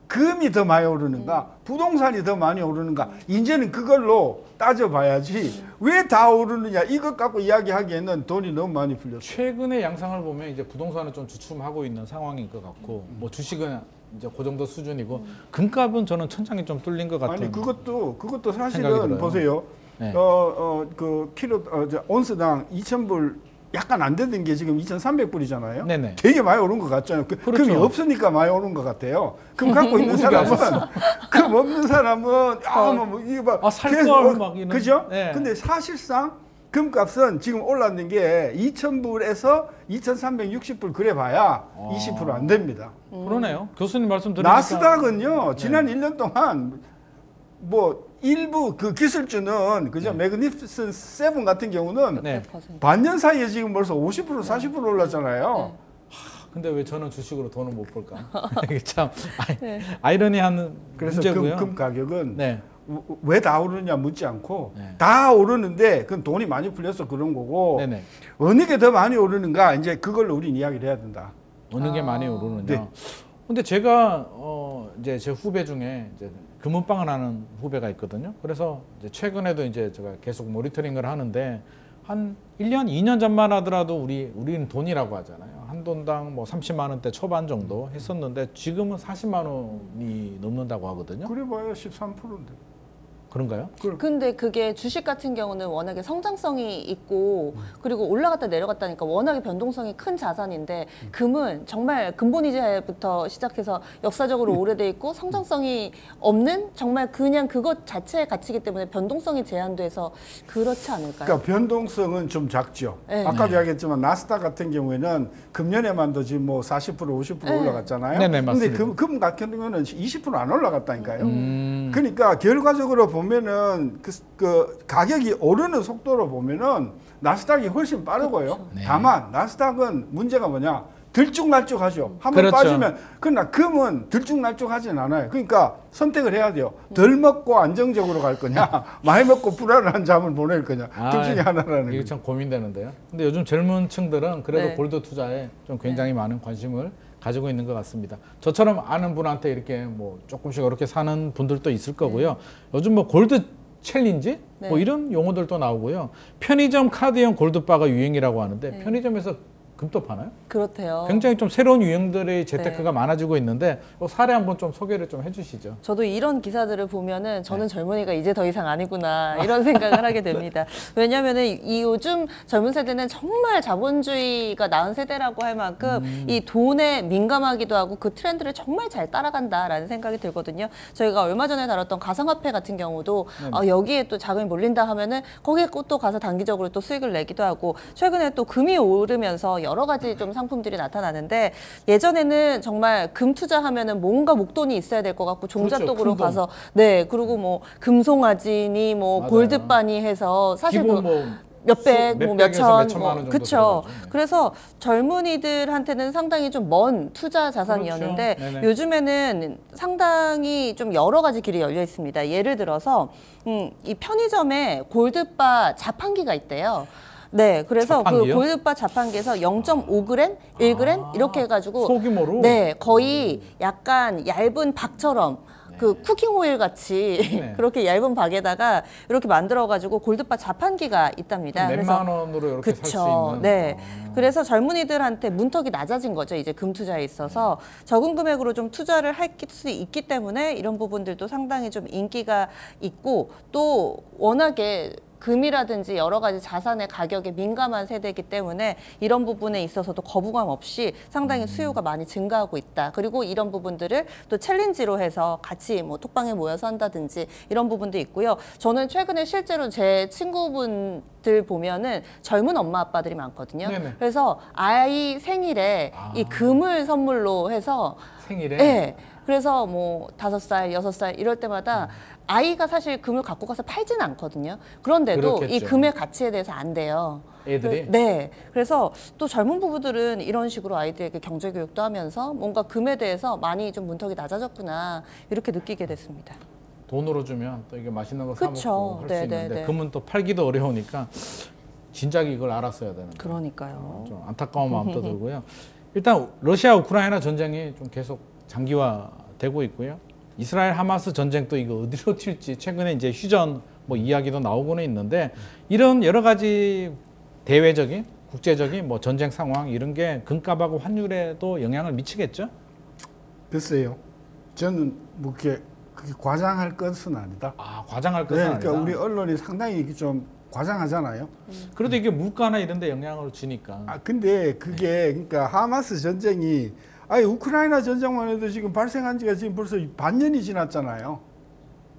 금이 더 많이 오르는가? 부동산이 더 많이 오르는가? 이제는 그걸로 따져봐야지 왜 다 오르느냐 이것 갖고 이야기하기에는 돈이 너무 많이 풀렸어요. 최근의 양상을 보면 이제 부동산은 좀 주춤하고 있는 상황인 것 같고 뭐 주식은 이제 그 정도 수준이고 금값은 저는 천장이 좀 뚫린 것 같은. 아니 그것도 생각이 사실은 들어요. 보세요. 네. 그 키로 온스당 2,000불 약간 안 되던 게 지금 2,300불이잖아요. 네네. 되게 많이 오른 것 같잖아요. 그렇죠. 금이 없으니까 많이 오른 것 같아요. 금 갖고 있는 사람은 금 없는 사람은 뭐 이거 봐. 아, 살 계속, 걸 막 이런. 그죠? 네. 근데 사실상 금값은 지금 올랐는 게 2,000불에서 2,360불 그래 봐야 20% 안 됩니다. 그러네요. 교수님 말씀 들으니까. 나스닥은요 지난 1년 동안 뭐 일부 그 기술주는 그죠 매그니피센트 세븐 같은 경우는 네. 100%. 반년 사이에 지금 벌써 50% 40% 올랐잖아요. 근데 왜 저는 주식으로 돈을 못 벌까? 이게 참 아이러니한 그래서 문제고요. 금 가격은 네. 왜 다 오르냐 묻지 않고 네. 다 오르는데 그건 돈이 많이 풀려서 그런 거고 네네. 어느 게 더 많이 오르는가 이제 그걸로 우린 이야기를 해야 된다. 어느 게 많이 오르느냐. 네. 근데 제가 이제 제 후배 중에 이제 금은방을 하는 후배가 있거든요. 그래서 이제 최근에도 이제 제가 계속 모니터링을 하는데 한 1년, 2년 전만 하더라도 우리는 돈이라고 하잖아요. 한 돈당 뭐 30만 원대 초반 정도 했었는데 지금은 40만 원이 넘는다고 하거든요. 그래 봐야 13%인데. 그런가요? 근데 그게 주식 같은 경우는 워낙에 성장성이 있고 그리고 올라갔다 내려갔다니까 워낙에 변동성이 큰 자산인데 금은 정말 근본 이자부터 시작해서 역사적으로 오래돼 있고 성장성이 없는 정말 그냥 그것 자체의 가치이기 때문에 변동성이 제한돼서 그렇지 않을까요? 그러니까 변동성은 좀 작죠. 네. 아까도 이야기했지만 나스닥 같은 경우에는 금년에만도 지금 뭐 40% 50% 네. 올라갔잖아요. 네네, 근데 맞습니다. 금 같은 경우는 20%안 올라갔다니까요. 그러니까 결과적으로 보면은 그 가격이 오르는 속도로 보면은 나스닥이 훨씬 빠르고요. 그렇죠. 네. 다만 나스닥은 문제가 뭐냐? 들쭉날쭉하죠. 한번 그렇죠. 빠지면 그러나 금은 들쭉날쭉하진 않아요. 그러니까 선택을 해야 돼요. 덜 먹고 안정적으로 갈 거냐, 많이 먹고 불안한 잠을 보낼 거냐. 둘 중에 하나라는 이게 거죠. 참 고민되는데요. 근데 요즘 젊은 층들은 그래도 네. 골드 투자에 좀 굉장히 많은 관심을 가지고 있는 것 같습니다. 저처럼 아는 분한테 이렇게 뭐 조금씩 이렇게 사는 분들도 있을 거고요. 요즘 뭐 골드 챌린지 뭐 네. 이런 용어들도 나오고요. 편의점 카드형 골드바가 유행이라고 하는데 편의점에서 금도 파나요? 그렇대요. 굉장히 좀 새로운 유형들의 재테크가 많아지고 있는데 사례 한번 좀 소개를 좀 해주시죠. 저도 이런 기사들을 보면은 저는 젊은이가 이제 더 이상 아니구나 이런 생각을 하게 됩니다. 왜냐하면은 이 요즘 젊은 세대는 정말 자본주의가 낳은 세대라고 할 만큼 이 돈에 민감하기도 하고 그 트렌드를 정말 잘 따라간다라는 생각이 들거든요. 저희가 얼마 전에 다뤘던 가상화폐 같은 경우도 여기에 또 자금이 몰린다 하면은 거기에 또 가서 단기적으로 또 수익을 내기도 하고 최근에 또 금이 오르면서 여러 가지 좀 상품들이 나타나는데 예전에는 정말 금 투자하면은 뭔가 목돈이 있어야 될 것 같고 종잣돈으로 그렇죠. 가서 네 그리고 뭐 금송아지니 뭐 맞아요. 골드바니 해서 사실 기본 그 뭐 몇백, 뭐 몇백에서 몇천, 몇천만 원 정도 그렇죠. 들어가죠. 네. 그래서 젊은이들한테는 상당히 좀 먼 투자 자산이었는데 그렇죠. 네네. 요즘에는 상당히 좀 여러 가지 길이 열려 있습니다. 예를 들어서 이 편의점에 골드바 자판기가 있대요. 네, 그래서 자판기요? 그 골드바 자판기에서 0.5g, 1g 이렇게 해가지고 소규모로? 네, 거의 약간 얇은 박처럼 그 쿠킹 오일 같이 네. 그렇게 얇은 박에다가 이렇게 만들어가지고 골드바 자판기가 있답니다. 몇만 원으로 이렇게 살 수 그쵸. 있는. 네. 그래서 젊은이들한테 문턱이 낮아진 거죠. 이제 금 투자에 있어서 적은 금액으로 좀 투자를 할 수 있기 때문에 이런 부분들도 상당히 좀 인기가 있고 또 워낙에 금이라든지 여러 가지 자산의 가격에 민감한 세대이기 때문에 이런 부분에 있어서도 거부감 없이 상당히 수요가 많이 증가하고 있다. 그리고 이런 부분들을 또 챌린지로 해서 같이 뭐 톡방에 모여서 한다든지 이런 부분도 있고요. 저는 최근에 실제로 제 친구분들 보면은 젊은 엄마 아빠들이 많거든요. 네네. 그래서 아이 생일에 이 금을 선물로 해서 생일에 네. 그래서 뭐 5살, 6살 이럴 때마다 아이가 사실 금을 갖고 가서 팔지는 않거든요. 그런데도 이 그렇겠죠. 금의 가치에 대해서 안 돼요. 애들이? 네. 그래서 또 젊은 부부들은 이런 식으로 아이들에게 경제 교육도 하면서 뭔가 금에 대해서 많이 좀 문턱이 낮아졌구나 이렇게 느끼게 됐습니다. 돈으로 주면 또 이게 맛있는 거 사 그쵸. 먹고 할 수 네, 있는데 네, 네. 금은 또 팔기도 어려우니까 진작 이걸 알았어야 되는데 그러니까요. 좀 안타까운 마음도 들고요. 일단 러시아 우크라이나 전쟁이 좀 계속 장기화되고 있고요. 이스라엘 하마스 전쟁도 이거 어디로 튈지 최근에 이제 휴전 뭐 이야기도 나오고는 있는데 이런 여러 가지 대외적인 국제적인 뭐 전쟁 상황 이런 게 금값하고 환율에도 영향을 미치겠죠? 글쎄요. 저는 뭐 그렇게 과장할 것은 아니다. 아 과장할 네, 것은 그러니까 아니다. 우리 언론이 상당히 좀 과장하잖아요. 그래도 이게 물가나 이런 데 영향을 주니까. 근데 그게 그러니까 하마스 전쟁이 아니 우크라이나 전쟁만 해도 지금 발생한 지가 지금 벌써 반년이 지났잖아요.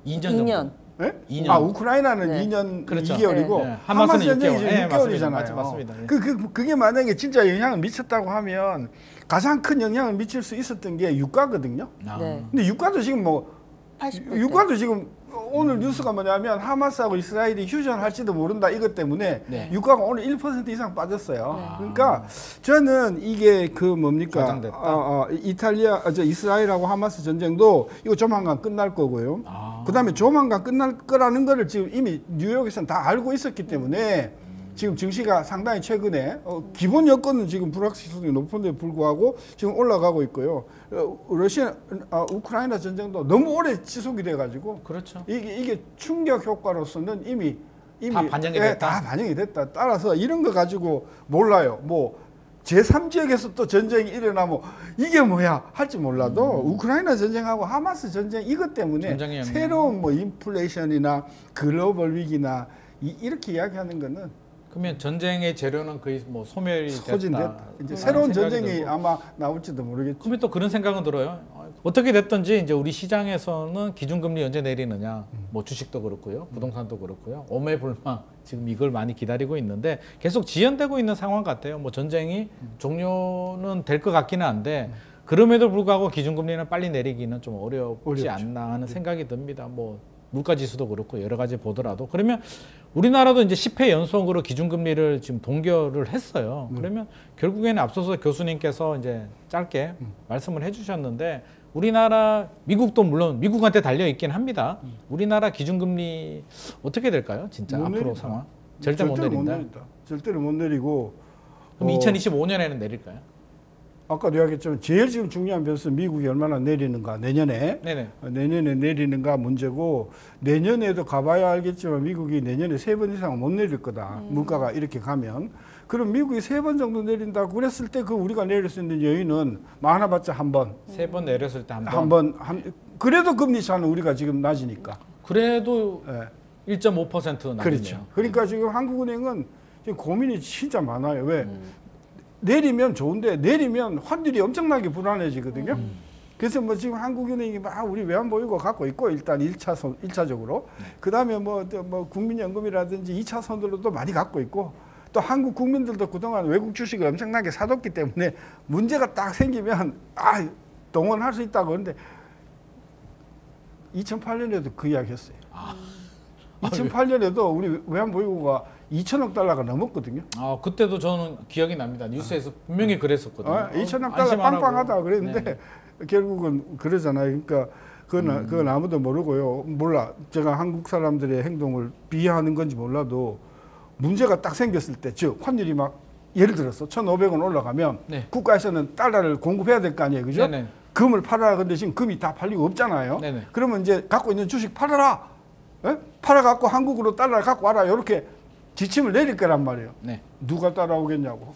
2년 정도. 2년. 네? 2년. 우크라이나는 네. 2년 그렇죠. 2개월이고 네, 네. 하마스 하마스는 전쟁이 6개월. 지금 네, 6개월이잖아요. 맞습니다. 네. 그게 만약에 진짜 영향을 미쳤다고 하면 가장 큰 영향을 미칠 수 있었던 게 유가거든요. 아. 네. 근데 유가도 지금 뭐 80%. 유가도 지금 오늘 뉴스가 뭐냐면 하마스하고 이스라엘이 휴전할지도 모른다 이것 때문에 네. 유가가 오늘 1% 이상 빠졌어요. 네. 그러니까 저는 이게 그 뭡니까 과장됐다. 이스라엘하고 하마스 전쟁도 이거 조만간 끝날 거고요. 아. 그다음에 조만간 끝날 거라는 거를 지금 이미 뉴욕에서는 다 알고 있었기 때문에 지금 증시가 상당히 최근에 기본 여건은 지금 불확실성이 높은데 불구하고 지금 올라가고 있고요. 우크라이나 전쟁도 너무 오래 지속이 돼가지고 그렇죠. 이게 충격 효과로서는 이미 다 반영이 예, 됐다? 다 반영이 됐다. 따라서 이런 거 가지고 몰라요. 뭐 제3지역에서 또 전쟁이 일어나면 이게 뭐야 할지 몰라도 우크라이나 전쟁하고 하마스 전쟁 이것 때문에 전쟁의 영향. 새로운 뭐 인플레이션이나 글로벌 위기나 이렇게 이야기하는 거는 그러면 전쟁의 재료는 거의 뭐 소멸이 됐다. 소진됐다. 이제 라는 새로운 생각이 전쟁이 들고. 아마 나올지도 모르겠죠. 그러면 또 그런 생각은 들어요. 어떻게 됐든지 이제 우리 시장에서는 기준금리 언제 내리느냐, 뭐 주식도 그렇고요, 부동산도 그렇고요, 오매불망 지금 이걸 많이 기다리고 있는데 계속 지연되고 있는 상황 같아요. 뭐 전쟁이 종료는 될 것 같기는 한데 그럼에도 불구하고 기준금리는 빨리 내리기는 좀 어렵지 어렵죠. 않나 하는 생각이 듭니다. 뭐 물가지수도 그렇고 여러 가지 보더라도 그러면 우리나라도 이제 10회 연속으로 기준금리를 지금 동결을 했어요. 그러면 결국에는 앞서서 교수님께서 이제 짧게 말씀을 해주셨는데 우리나라 미국도 물론 미국한테 달려 있긴 합니다. 우리나라 기준금리 어떻게 될까요? 진짜 못 앞으로 내린다. 상황 절대 못 내린다. 절대로 못 내리고 그럼 2025년에는 내릴까요? 아까도 이야기했지만 제일 지금 중요한 변수는 미국이 얼마나 내리는가 내년에 네네. 내년에 내리는가 문제고 내년에도 가봐야 알겠지만 미국이 내년에 3번 이상은 못 내릴 거다. 물가가 이렇게 가면. 그럼 미국이 3번 정도 내린다고 그랬을 때 그 우리가 내릴 수 있는 여유는 많아봤자 한 번. 3번 내렸을 때 한 번. 그래도 금리 차는 우리가 지금 낮으니까. 그래도 예. 1.5% 나겠네요. 그렇죠. 그러니까 지금 한국은행은 지금 고민이 진짜 많아요. 왜? 내리면 좋은데 내리면 환율이 엄청나게 불안해지거든요. 그래서 뭐 지금 한국은행이 막 우리 외환보유고 갖고 있고 일단 1차적으로 그다음에 뭐 국민연금이라든지 2차선으로도 많이 갖고 있고 또 한국 국민들도 그동안 외국 주식을 엄청나게 사뒀기 때문에 문제가 딱 생기면 동원할 수 있다고 그러는데 2008년에도 그 이야기 했어요. 2008년에도 우리 외환보유고가 2천억 달러가 넘었거든요. 그때도 저는 기억이 납니다. 뉴스에서 분명히 그랬었거든요. 2천억 달러 빵빵하다 그랬는데 결국은 그러잖아요. 그러니까 그건 아무도 모르고요. 몰라. 제가 한국 사람들의 행동을 비하하는 건지 몰라도 문제가 딱 생겼을 때, 즉 환율이 막 예를 들어서 1,500원 올라가면 국가에서는 달러를 공급해야 될 거 아니에요, 그죠? 네네. 금을 팔아라. 근데 지금 금이 다 팔리고 없잖아요. 네네. 그러면 이제 갖고 있는 주식 팔아라. 팔아갖고 한국으로 달러를 갖고 와라. 이렇게 지침을 내릴 거란 말이에요. 네. 누가 따라오겠냐고.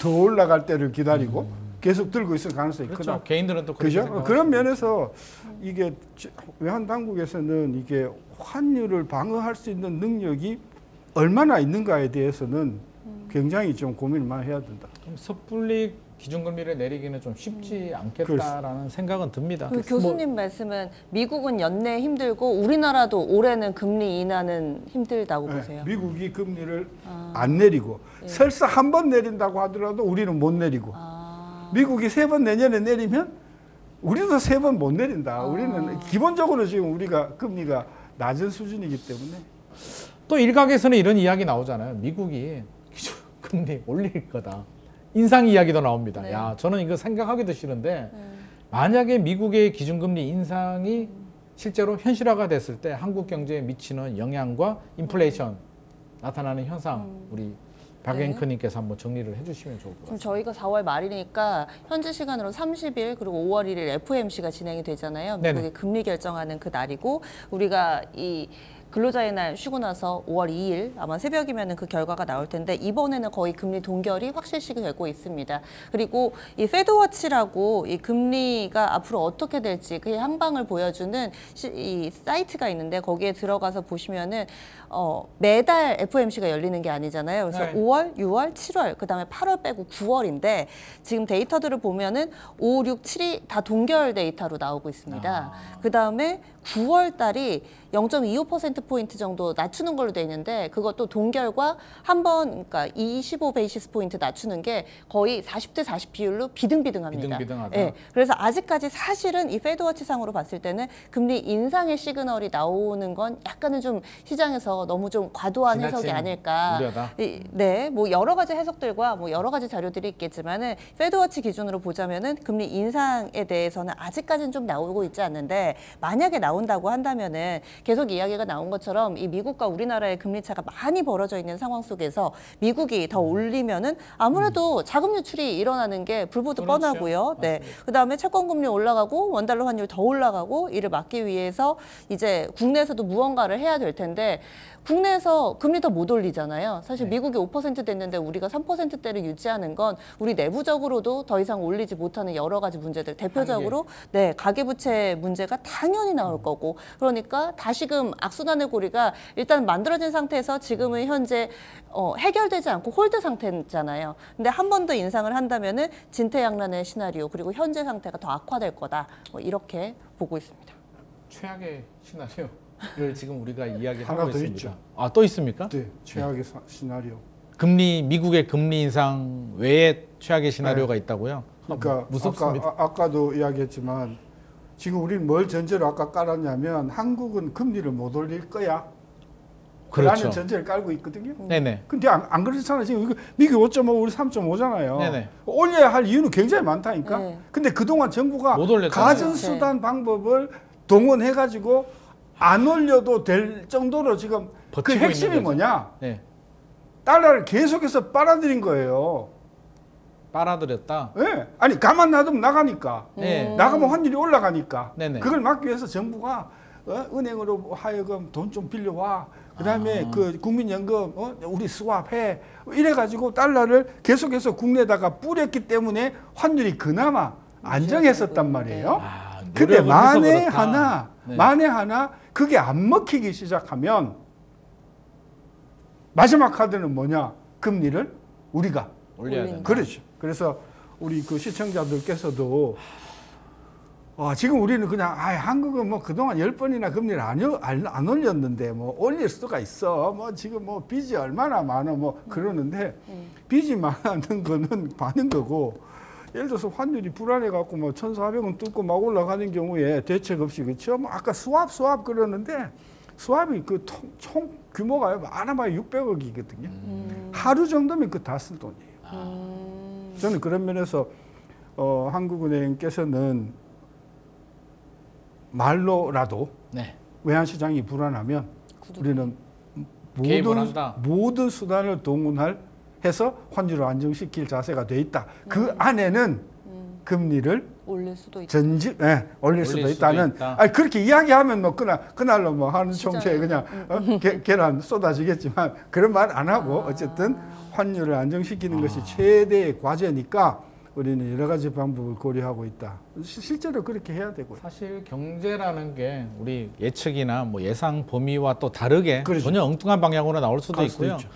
더 올라갈 때를 기다리고 계속 들고 있을 가능성이 그렇죠. 크다. 개인들은 또 그렇게 그죠? 그런 면에서 이게 외환 당국에서는 이게 환율을 방어할 수 있는 능력이 얼마나 있는가에 대해서는 굉장히 좀 고민을 많이 해야 된다. 그럼 섣불리 기준금리를 내리기는 좀 쉽지 않겠다라는 생각은 듭니다. 그 교수님 말씀은 미국은 연내 힘들고 우리나라도 올해는 금리 인하는 힘들다고 보세요. 미국이 금리를 안 내리고 설사 한 번 내린다고 하더라도 우리는 못 내리고 미국이 3번 내년에 내리면 우리도 3번 못 내린다. 우리는 기본적으로 지금 우리가 금리가 낮은 수준이기 때문에 또 일각에서는 이런 이야기 나오잖아요. 미국이 기준금리 올릴 거다. 인상 이야기도 나옵니다. 네. 야, 저는 이거 생각하기도 싫은데 만약에 미국의 기준금리 인상이 실제로 현실화가 됐을 때 한국 경제에 미치는 영향과 인플레이션 나타나는 현상 우리 박 앵커님께서 한번 정리를 해주시면 좋을 것 지금 같습니다. 저희가 4월 말이니까 현지 시간으로 30일 그리고 5월 1일 FOMC가 진행이 되잖아요. 미국의 네네. 금리 결정하는 그 날이고 우리가 이 근로자의 날 쉬고 나서 5월 2일 아마 새벽이면 그 결과가 나올 텐데 이번에는 거의 금리 동결이 확실시 되고 있습니다. 그리고 이 페드워치라고 이 금리가 앞으로 어떻게 될지 그 향방을 보여주는 이 사이트가 있는데 거기에 들어가서 보시면은 매달 FOMC가 열리는 게 아니잖아요. 그래서 네. 5월, 6월, 7월 그다음에 8월 빼고 9월인데 지금 데이터들을 보면은 5, 6, 7이 다 동결 데이터로 나오고 있습니다. 그다음에 9월 달이 0.25%포인트 정도 낮추는 걸로 돼 있는데 그것도 동결과 한 번 그러니까 25 베이시스 포인트 낮추는 게 거의 40대 40 비율로 비등비등합니다. 비등비등하다. 네, 그래서 아직까지 사실은 이 페드워치 상으로 봤을 때는 금리 인상의 시그널이 나오는 건 약간은 좀 시장에서 너무 좀 과도한 해석이 지나친 아닐까. 우려다. 네, 뭐 여러 가지 해석들과 뭐 여러 가지 자료들이 있겠지만은 페드워치 기준으로 보자면은 금리 인상에 대해서는 아직까지는 좀 나오고 있지 않는데 만약에 나온다고 한다면은 계속 이야기가 나온 것처럼 이 미국과 우리나라의 금리 차가 많이 벌어져 있는 상황 속에서 미국이 더 올리면은 아무래도 자금 유출이 일어나는 게 불보듯 그렇죠. 뻔하고요. 네. 그다음에 채권 금리 올라가고 원달러 환율 더 올라가고 이를 막기 위해서 이제 국내에서도 무언가를 해야 될 텐데 국내에서 금리 더 못 올리잖아요. 사실 미국이 5% 됐는데 우리가 3%대를 유지하는 건 우리 내부적으로도 더 이상 올리지 못하는 여러 가지 문제들 대표적으로 네, 가계부채 문제가 당연히 나올 거고 그러니까 다시금 악순환의 고리가 일단 만들어진 상태에서 지금은 현재 해결되지 않고 홀드 상태잖아요. 근데 한 번 더 인상을 한다면은 진퇴양난의 시나리오 그리고 현재 상태가 더 악화될 거다. 이렇게 보고 있습니다. 최악의 시나리오를 지금 우리가 하나 이야기하고 더 있습니다. 있죠. 또 있습니까? 네, 최악의 시나리오. 미국의 금리 인상 외에 최악의 시나리오가 있다고요? 그러니까 무섭습니다. 아까도 이야기했지만 지금 우리는 뭘 전제로 아까 깔았냐면 한국은 금리를 못 올릴 거야. 그렇죠. 라는 전제를 깔고 있거든요. 네네. 근데 안 그렇잖아요. 지금 이거 미국 5.5, 우리 3.5잖아요. 네네. 올려야 할 이유는 굉장히 많다니까. 네. 근데 그동안 정부가 못 올렸잖아요. 가진 수단 방법을 동원해가지고 안 올려도 될 정도로 지금 그 버티고 핵심이 있는 거죠. 뭐냐? 네. 달러를 계속해서 빨아들인 거예요. 빨아들였다. 예. 아니 가만 놔두면 나가니까. 네. 나가면 환율이 올라가니까. 네네. 그걸 막기 위해서 정부가 은행으로 하여금 돈 좀 빌려와. 그다음에 그 국민연금 우리 스왑해. 이래가지고 달러를 계속해서 국내에다가 뿌렸기 때문에 환율이 그나마 안정했었단 말이에요. 아, 근데 노력을 해서 만에 그렇다. 하나 네. 만에 하나 그게 안 먹히기 시작하면 마지막 카드는 뭐냐? 금리를 우리가 올려야 올린다. 된다. 그렇죠. 그래서 우리 그 시청자들께서도 지금 우리는 그냥 한국은 뭐 그동안 10번이나 금리를 안 올렸는데 뭐 올릴 수가 있어. 뭐 지금 뭐 빚이 얼마나 많아 뭐 그러는데 빚이 많은 거는 많은 거고 예를 들어서 환율이 불안해 갖고 뭐 1,400원 뚫고 막 올라가는 경우에 대책 없이 그렇죠. 뭐 아까 스왑 그러는데 스왑이 그 총 규모가 많아봐야 600억이거든요. 하루 정도면 그 다 쓸 돈이에요. 저는 그런 면에서 한국은행께서는 말로라도 네. 외환시장이 불안하면 우리는 개입을 한다. 모든 수단을 동원할 해서 환율을 안정시킬 자세가 돼 있다. 그 안에는 금리를 올릴 수도 있다. 올릴 수도 수도 있다는. 있다. 아니 그렇게 이야기하면 뭐 그날로 뭐 하는 시장에. 총체에 그냥 계란 쏟아지겠지만 그런 말 안 하고 어쨌든 환율을 안정시키는 것이 최대의 과제니까 우리는 여러 가지 방법을 고려하고 있다. 실제로 그렇게 해야 되고요. 사실 경제라는 게 우리 예측이나 뭐 예상 범위와 또 다르게 그렇죠. 전혀 엉뚱한 방향으로 나올 수도 갈 수도 있고요. 있죠.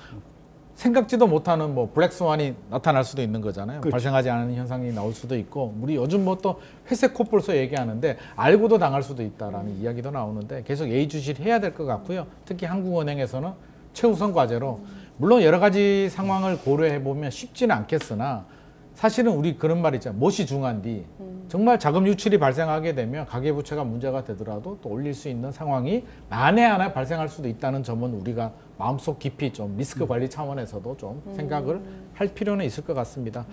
생각지도 못하는 뭐 블랙스완이 나타날 수도 있는 거잖아요. 그렇죠. 발생하지 않은 현상이 나올 수도 있고 우리 요즘 뭐 또 회색 코뿔소 얘기하는데 알고도 당할 수도 있다라는 이야기도 나오는데 계속 예의주시해야 될 것 같고요. 특히 한국은행에서는 최우선 과제로 물론 여러 가지 상황을 고려해 보면 쉽지는 않겠으나 사실은 우리 그런 말 있잖아요. 무엇이 중요한디 정말 자금 유출이 발생하게 되면 가계부채가 문제가 되더라도 또 올릴 수 있는 상황이 만에 하나 발생할 수도 있다는 점은 우리가 마음속 깊이 좀 리스크 관리 차원에서도 좀 생각을 할 필요는 있을 것 같습니다.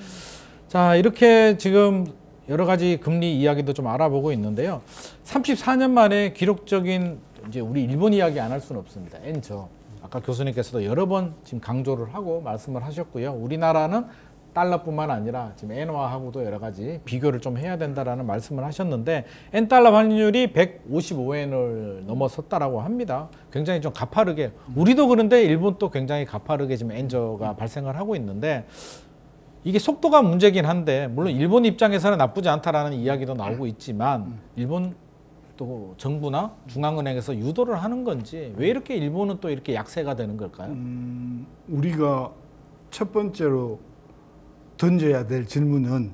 자, 이렇게 지금 여러 가지 금리 이야기도 좀 알아보고 있는데요. 34년 만에 기록적인 이제 우리 일본 이야기 안 할 수는 없습니다. 엔저. 아까 교수님께서도 여러 번 지금 강조를 하고 말씀을 하셨고요. 우리나라는 달러뿐만 아니라 지금 엔화하고도 여러 가지 비교를 좀 해야 된다라는 말씀을 하셨는데 엔달러 환율이 155엔을 넘어섰다라고 합니다. 굉장히 좀 가파르게 우리도 그런데 일본도 굉장히 가파르게 지금 엔저가 발생을 하고 있는데 이게 속도가 문제긴 한데 물론 일본 입장에서는 나쁘지 않다라는 이야기도 나오고 있지만 일본 또 정부나 중앙은행에서 유도를 하는 건지 왜 이렇게 일본은 또 이렇게 약세가 되는 걸까요? 우리가 첫 번째로 던져야 될 질문은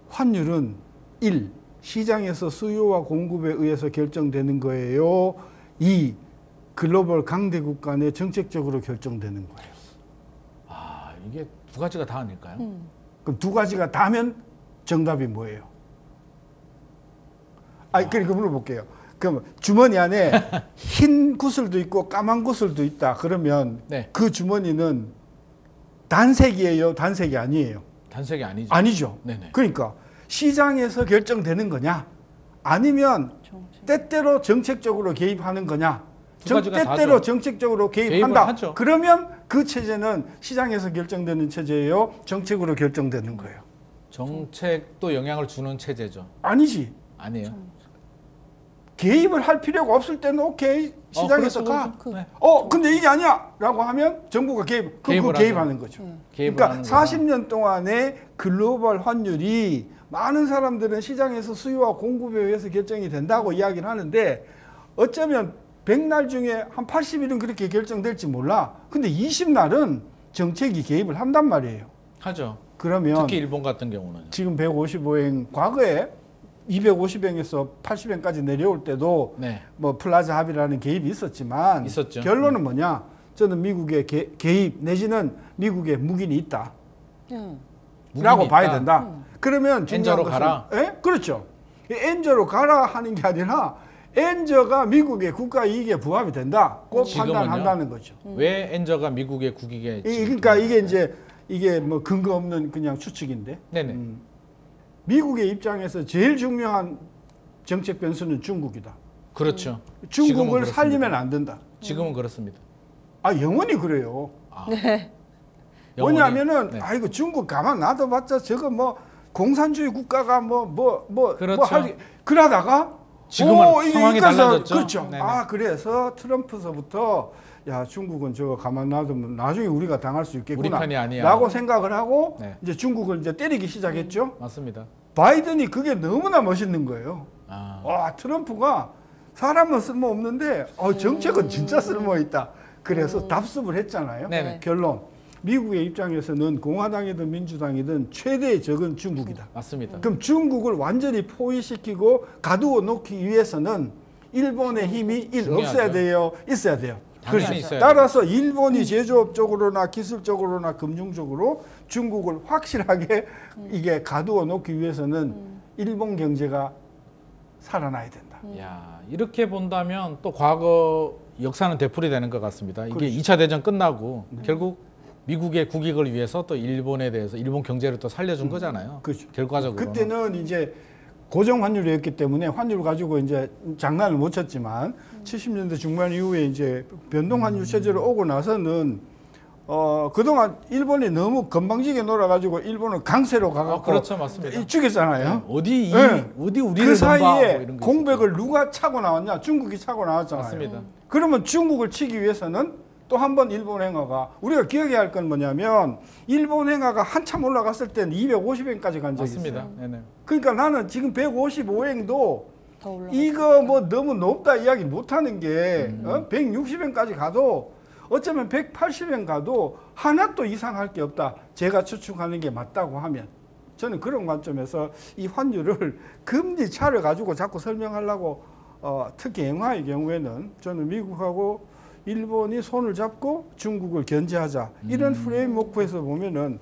환율은 1. 시장에서 수요와 공급에 의해서 결정되는 거예요. 2. 글로벌 강대국 간에 정책적으로 결정되는 거예요. 아, 이게 두 가지가 다 아닐까요? 그럼 두 가지가 다면 정답이 뭐예요? 그러니까 물어볼게요. 그럼 주머니 안에 흰 구슬도 있고 까만 구슬도 있다. 그러면 네. 그 주머니는 단색이에요? 단색이 아니에요? 단색이 아니죠. 아니죠. 네네. 그러니까 시장에서 결정되는 거냐? 아니면 때때로 정책적으로 개입하는 거냐? 두 가지가 때때로 다죠. 정책적으로 개입을 개입한다. 하죠. 그러면 그 체제는 시장에서 결정되는 체제예요? 정책으로 결정되는 거예요? 정책도 영향을 주는 체제죠. 아니지. 아니에요. 개입을 할 필요가 없을 때는 오케이 시장에서 가. 그렇죠. 네. 근데 이게 아니야라고 하면 정부가 개입하는 거죠. 개입을 그러니까 하는 거다. 40년 동안의 글로벌 환율이 많은 사람들은 시장에서 수요와 공급에 의해서 결정이 된다고 이야기를 하는데 어쩌면 100날 중에 한 80일은 그렇게 결정될지 몰라. 근데 20날은 정책이 개입을 한단 말이에요. 하죠. 그러면 특히 일본 같은 경우는. 지금 155엔 과거에 250엔에서 80엔까지 내려올 때도 네. 뭐 플라자 합의라는 개입이 있었지만 있었죠. 결론은 뭐냐? 저는 미국의 개입 내지는 미국의 묵인이 있다. 라고 봐야 된다. 그러면 중요한 엔저로 것은 가라? 그렇죠. 엔저로 가라 하는 게 아니라 엔저가 미국의 국가 이익에 부합이 된다. 꼭 지금은요? 판단한다는 거죠. 왜 엔저가 미국의 국익에 그러니까 이게 뭐 근거 없는 그냥 추측인데. 네네. 미국의 입장에서 제일 중요한 정책 변수는 중국이다. 그렇죠. 중국을 지금은 그렇습니다. 살리면 안 된다. 지금은 그렇습니다. 영원히 그래요. 영원히. 뭐냐면은 네. 아이고 중국 가만 놔둬봤자 저거 뭐 공산주의 국가가 그렇죠. 그러다가 지금은 상황이 이까지 달라졌죠. 그렇죠. 네네. 아 그래서 트럼프서부터 야 중국은 저거 가만 놔두면 나중에 우리가 당할 수 있겠구나. 우리 편이 아니야. 라고 생각을 하고 네. 이제 중국을 이제 때리기 시작했죠. 맞습니다. 바이든이 그게 너무나 멋있는 거예요. 아, 와 트럼프가 사람은 쓸모 없는데 정책은 진짜 쓸모 있다. 그래서 답습을 했잖아요. 네네. 결론 미국의 입장에서는 공화당이든 민주당이든 최대의 적은 중국이다. 맞습니다. 그럼 중국을 완전히 포위시키고 가두어 놓기 위해서는 일본의 힘이 중요하죠. 없어야 돼요, 있어야 돼요. 당연히 그렇죠. 있어야 따라서 일본이 제조업적으로나 기술적으로나 금융적으로 중국을 확실하게 이게 가두어 놓기 위해서는 일본 경제가 살아나야 된다. 야, 이렇게 본다면 또 과거 역사는 되풀이 되는 것 같습니다. 이게 그렇죠. 2차 대전 끝나고 결국 미국의 국익을 위해서 또 일본에 대해서 일본 경제를 또 살려준 거잖아요. 그렇죠. 결과적으로. 그때는 이제 고정 환율이었기 때문에 환율 가지고 이제 장난을 못 쳤지만 70년대 중반 이후에 이제 변동 환율 체제로 오고 나서는 그동안 일본이 너무 건방지게 놀아가지고 일본은 강세로 가갖고 그렇죠, 맞습니다. 죽였잖아요. 어디 네. 어디 우리를 그 사이에 넘봐 뭐 이런 거 공백을 누가 차고 나왔냐? 중국이 차고 나왔잖아요. 맞습니다. 그러면 중국을 치기 위해서는 또 한 번 일본 행화가 우리가 기억해야 할 건 뭐냐면 일본 행화가 한참 올라갔을 때는 250엔까지 간 적이 맞습니다. 있어요. 네네. 그러니까 나는 지금 155엔도 더 올라. 이거 뭐 너무 높다 이야기 못 하는 게 160엔까지 가도 어쩌면 180엔 가도 하나 또 이상할 게 없다. 제가 추측하는 게 맞다고 하면 저는 그런 관점에서 이 환율을 금리 차를 가지고 자꾸 설명하려고 특히 엔화의 경우에는 저는 미국하고 일본이 손을 잡고 중국을 견제하자 이런 프레임워크에서 보면은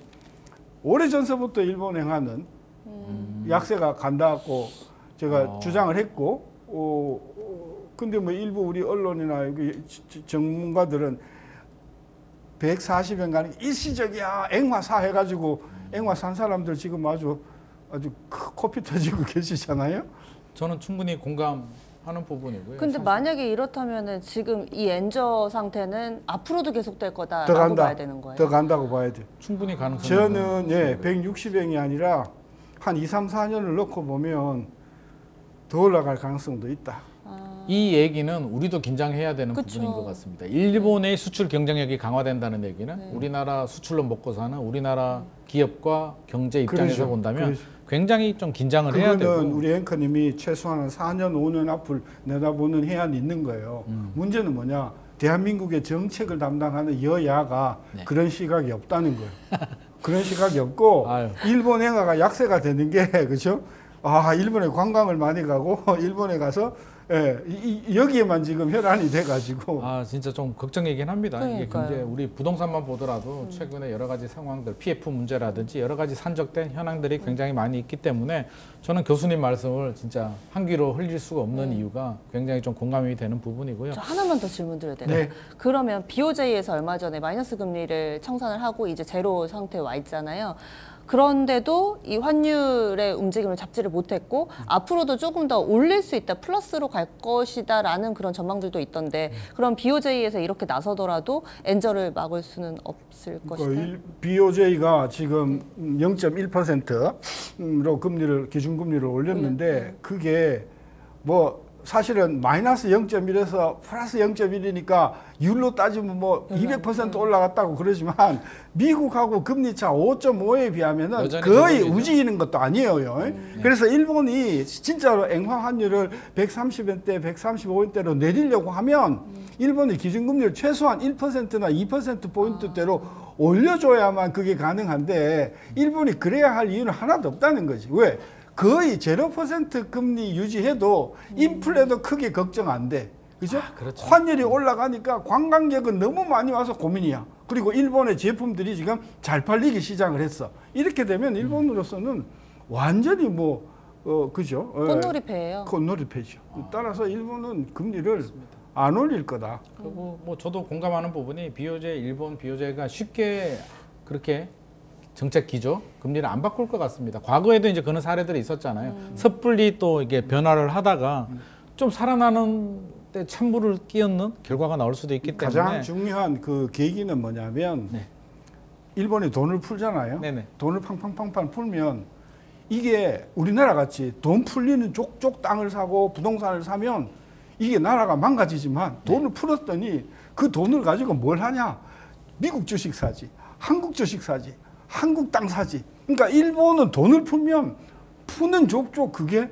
오래전서부터 일본 행화는 약세가 간다고 제가 주장을 했고 근데 뭐 일부 우리 언론이나 여기 전문가들은 140엔 가는 게 일시적이야 앵화사 해가지고 앵화 산 사람들 지금 아주 코피 터지고 계시잖아요. 저는 충분히 공감하는 부분이고요. 근데 사실. 만약에 이렇다면은 지금 이 엔저 상태는 앞으로도 계속될 더 거다라고 간다. 봐야 되는 거예요. 더 간다고 봐야 돼. 충분히 가능성이 저는 160엔이 아니라 한 2, 3, 4년을 넣고 보면 더 올라갈 가능성도 있다. 이 얘기는 우리도 긴장해야 되는 그쵸. 부분인 것 같습니다. 일본의 수출 경쟁력이 강화된다는 얘기는 네. 우리나라 수출로 먹고 사는 우리나라 기업과 경제 입장에서 그러죠. 본다면 그러죠. 굉장히 좀 긴장을 해야 되고 그거는 우리 앵커님이 최소한 한 4년, 5년 앞을 내다보는 해안이 있는 거예요. 문제는 뭐냐? 대한민국의 정책을 담당하는 여야가 네. 그런 시각이 없다는 거예요. 그런 시각이 없고 아유. 일본 행화가 약세가 되는 게 그렇죠? 일본에 관광을 많이 가고 일본에 가서 여기에만 지금 혈안이 돼가지고 진짜 좀 걱정이긴 합니다. 이게 그러니까요. 경제 우리 부동산만 보더라도 최근에 여러 가지 상황들, PF 문제라든지 여러 가지 산적된 현황들이 굉장히 많이 있기 때문에 저는 교수님 말씀을 진짜 한 귀로 흘릴 수가 없는 이유가 굉장히 좀 공감이 되는 부분이고요. 저 하나만 더 질문 드려야 되나요? 네. 그러면 BOJ에서 얼마 전에 마이너스 금리를 청산을 하고 이제 제로 상태에 와 있잖아요. 그런데도 이 환율의 움직임을 잡지를 못했고 앞으로도 조금 더 올릴 수 있다, 플러스로 갈 것이다라는 그런 전망들도 있던데 그럼 BOJ에서 이렇게 나서더라도 엔저를 막을 수는 없을 것이다. BOJ가 지금 0.1%로 기준금리를 올렸는데 그게 뭐 사실은 마이너스 0.1에서 플러스 0.1이니까 율로 따지면 뭐 200% 올라갔다고 그러지만 미국하고 금리차 5.5에 비하면은 여전히 거의 저쪽이죠. 움직이는 것도 아니에요. 그래서 일본이 진짜로 엔화 환율을 130엔대, 135엔대로 내리려고 하면 일본이 기준금리를 최소한 1%나 2%포인트대로 올려줘야만 그게 가능한데 일본이 그래야 할 이유는 하나도 없다는 거지. 왜? 거의 0% 금리 유지해도 인플레도 크게 걱정 안 돼. 그죠? 그렇죠. 환율이 올라가니까 관광객은 너무 많이 와서 고민이야. 그리고 일본의 제품들이 지금 잘 팔리기 시작을 했어. 이렇게 되면 일본으로서는 완전히 그죠? 콧놀이패예요. 콧놀이패죠. 따라서 일본은 금리를 안 올릴 거다. 그리고 뭐 저도 공감하는 부분이 BOJ, 일본 BOJ가 쉽게 그렇게 정책 기조 금리를 안 바꿀 것 같습니다. 과거에도 이제 그런 사례들이 있었잖아요. 섣불리 또 이게 변화를 하다가 좀 살아나는 때 찬물을 끼얹는 결과가 나올 수도 있기 때문에 가장 중요한 그 계기는 뭐냐면 네. 일본이 돈을 풀잖아요. 네네. 돈을 팡팡팡팡 풀면 이게 우리나라 같이 돈 풀리는 족족 땅을 사고 부동산을 사면 이게 나라가 망가지지만 돈을 풀었더니 그 돈을 가지고 뭘 하냐? 미국 주식 사지, 한국 주식 사지, 한국 땅 사지. 그러니까 일본은 돈을 풀면 푸는 족족 그게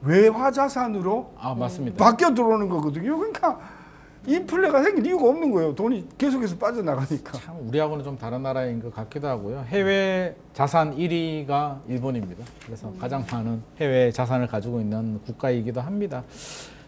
외화 자산으로 맞습니다. 바뀌어 들어오는 거거든요. 그러니까 인플레가 생길 이유가 없는 거예요. 돈이 계속해서 빠져나가니까. 참 우리하고는 좀 다른 나라인 것 같기도 하고요. 해외 자산 1위가 일본입니다. 그래서 가장 많은 해외 자산을 가지고 있는 국가이기도 합니다.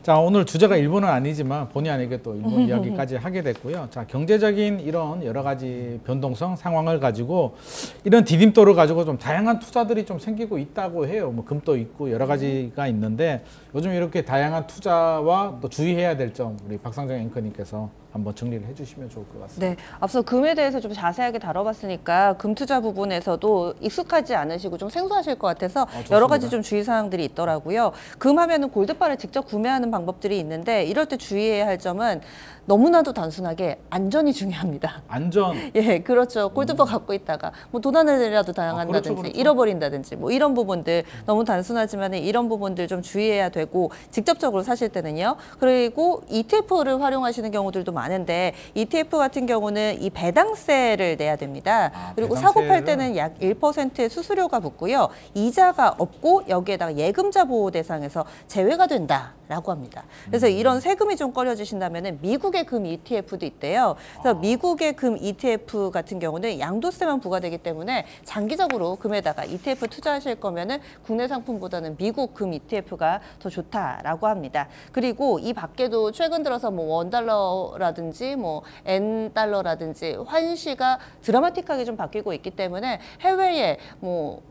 자, 오늘 주제가 일본은 아니지만 본의 아니게 또 일본 이야기까지 하게 됐고요. 자, 경제적인 이런 여러 가지 변동성 상황을 가지고 이런 디딤돌을 가지고 좀 다양한 투자들이 좀 생기고 있다고 해요. 뭐 금도 있고 여러 가지가 있는데 요즘 이렇게 다양한 투자와 또 주의해야 될 점 우리 박상정 앵커님께서 한번 정리를 해주시면 좋을 것 같습니다. 네, 앞서 금에 대해서 좀 자세하게 다뤄봤으니까 금 투자 부분에서도 익숙하지 않으시고 좀 생소하실 것 같아서 여러 가지 좀 주의 사항들이 있더라고요. 금 하면은 골드바를 직접 구매하는 방법들이 있는데 이럴 때 주의해야 할 점은 너무나도 단순하게 안전이 중요합니다. 안전. 예, 그렇죠. 골드바 갖고 있다가 뭐 돈 하나라도 당한다든지 그렇죠. 잃어버린다든지 뭐 이런 부분들 너무 단순하지만 이런 부분들 좀 주의해야 되고 직접적으로 사실 때는요. 그리고 ETF를 활용하시는 경우들도 많은데 ETF 같은 경우는 이 배당세를 내야 됩니다. 그리고 사고 팔 때는 약 1%의 수수료가 붙고요. 이자가 없고 여기에다가 예금자 보호 대상에서 제외가 된다라고 합니다. 그래서 이런 세금이 좀 꺼려지신다면은 미국의 금 ETF도 있대요. 그래서 미국의 금 ETF 같은 경우는 양도세만 부과되기 때문에 장기적으로 금에다가 ETF 투자하실 거면은 국내 상품보다는 미국 금 ETF가 더 좋다라고 합니다. 그리고 이 밖에도 최근 들어서 뭐 원달러라든지 뭐 N달러라든지 환시가 드라마틱하게 좀 바뀌고 있기 때문에 해외에 뭐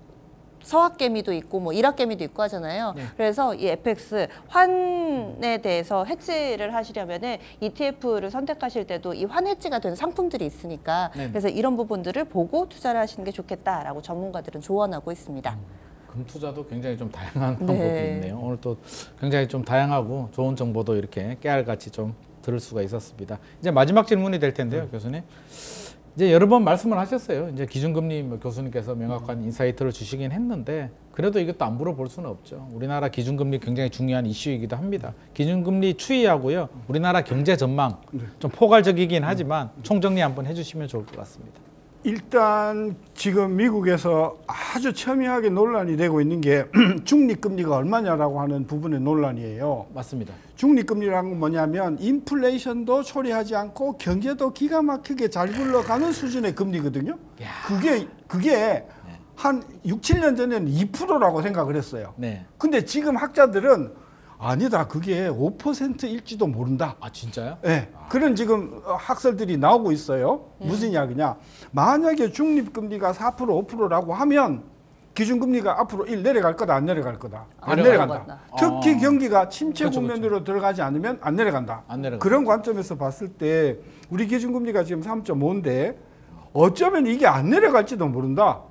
서학개미도 있고 뭐 일학개미도 있고 하잖아요. 네. 그래서 이 FX 환에 대해서 해지를 하시려면은 ETF를 선택하실 때도 이 환 해지가 되는 상품들이 있으니까 그래서 이런 부분들을 보고 투자를 하시는 게 좋겠다라고 전문가들은 조언하고 있습니다. 금 투자도 굉장히 좀 다양한 방법이 있네요. 오늘 또 굉장히 좀 다양하고 좋은 정보도 이렇게 깨알같이 좀 들을 수가 있었습니다. 이제 마지막 질문이 될 텐데요, 교수님. 이제 여러 번 말씀을 하셨어요. 이제 기준금리 교수님께서 명확한 인사이트를 주시긴 했는데 그래도 이것도 안 물어볼 수는 없죠. 우리나라 기준금리 굉장히 중요한 이슈이기도 합니다. 기준금리 추이하고요. 우리나라 경제 전망 좀 포괄적이긴 하지만 총정리 한번 해주시면 좋을 것 같습니다. 일단 지금 미국에서 아주 첨예하게 논란이 되고 있는 게 중립금리가 얼마냐라고 하는 부분의 논란이에요. 맞습니다. 중립금리라는 건 뭐냐면 인플레이션도 초래하지 않고 경제도 기가 막히게 잘 굴러가는 수준의 금리거든요. 그게 한 6, 7년 전에는 2%라고 생각을 했어요. 네. 근데 지금 학자들은 아니다, 그게 5%일지도 모른다. 아, 진짜요? 네. 그런 지금 학설들이 나오고 있어요. 무슨 이야기냐. 만약에 중립금리가 4%, 5%라고 하면 기준금리가 앞으로 1 내려갈 거다, 안 내려갈 거다? 안 내려간다. 특히 경기가 침체 국면으로 들어가지 않으면 안 내려간다. 그런 관점에서 봤을 때 우리 기준금리가 지금 3.5인데 어쩌면 이게 안 내려갈지도 모른다.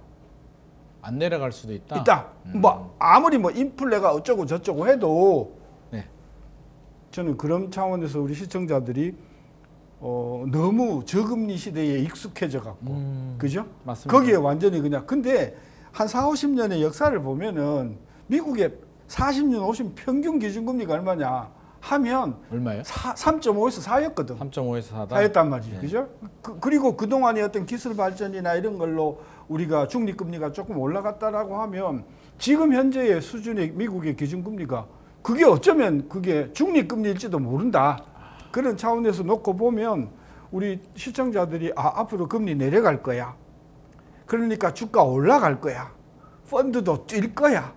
안 내려갈 수도 있다. 있다. 뭐 아무리 뭐 인플레가 어쩌고 저쩌고 해도 저는 그런 차원에서 우리 시청자들이 너무 저금리 시대에 익숙해져 갖고 그죠? 맞습니다. 거기에 완전히 그냥 근데 한 4, 50년의 역사를 보면은 미국의 40년, 50년 평균 기준금리가 얼마냐 하면 얼마예요? 3.5에서 4였거든. 3.5에서 4다. 4였단 말이지. 그죠? 그리고 그동안의 어떤 기술 발전이나 이런 걸로 우리가 중립금리가 조금 올라갔다라고 하면 지금 현재의 수준의 미국의 기준금리가 그게 어쩌면 그게 중립금리일지도 모른다. 그런 차원에서 놓고 보면 우리 시청자들이 앞으로 금리 내려갈 거야. 그러니까 주가 올라갈 거야. 펀드도 뛸 거야.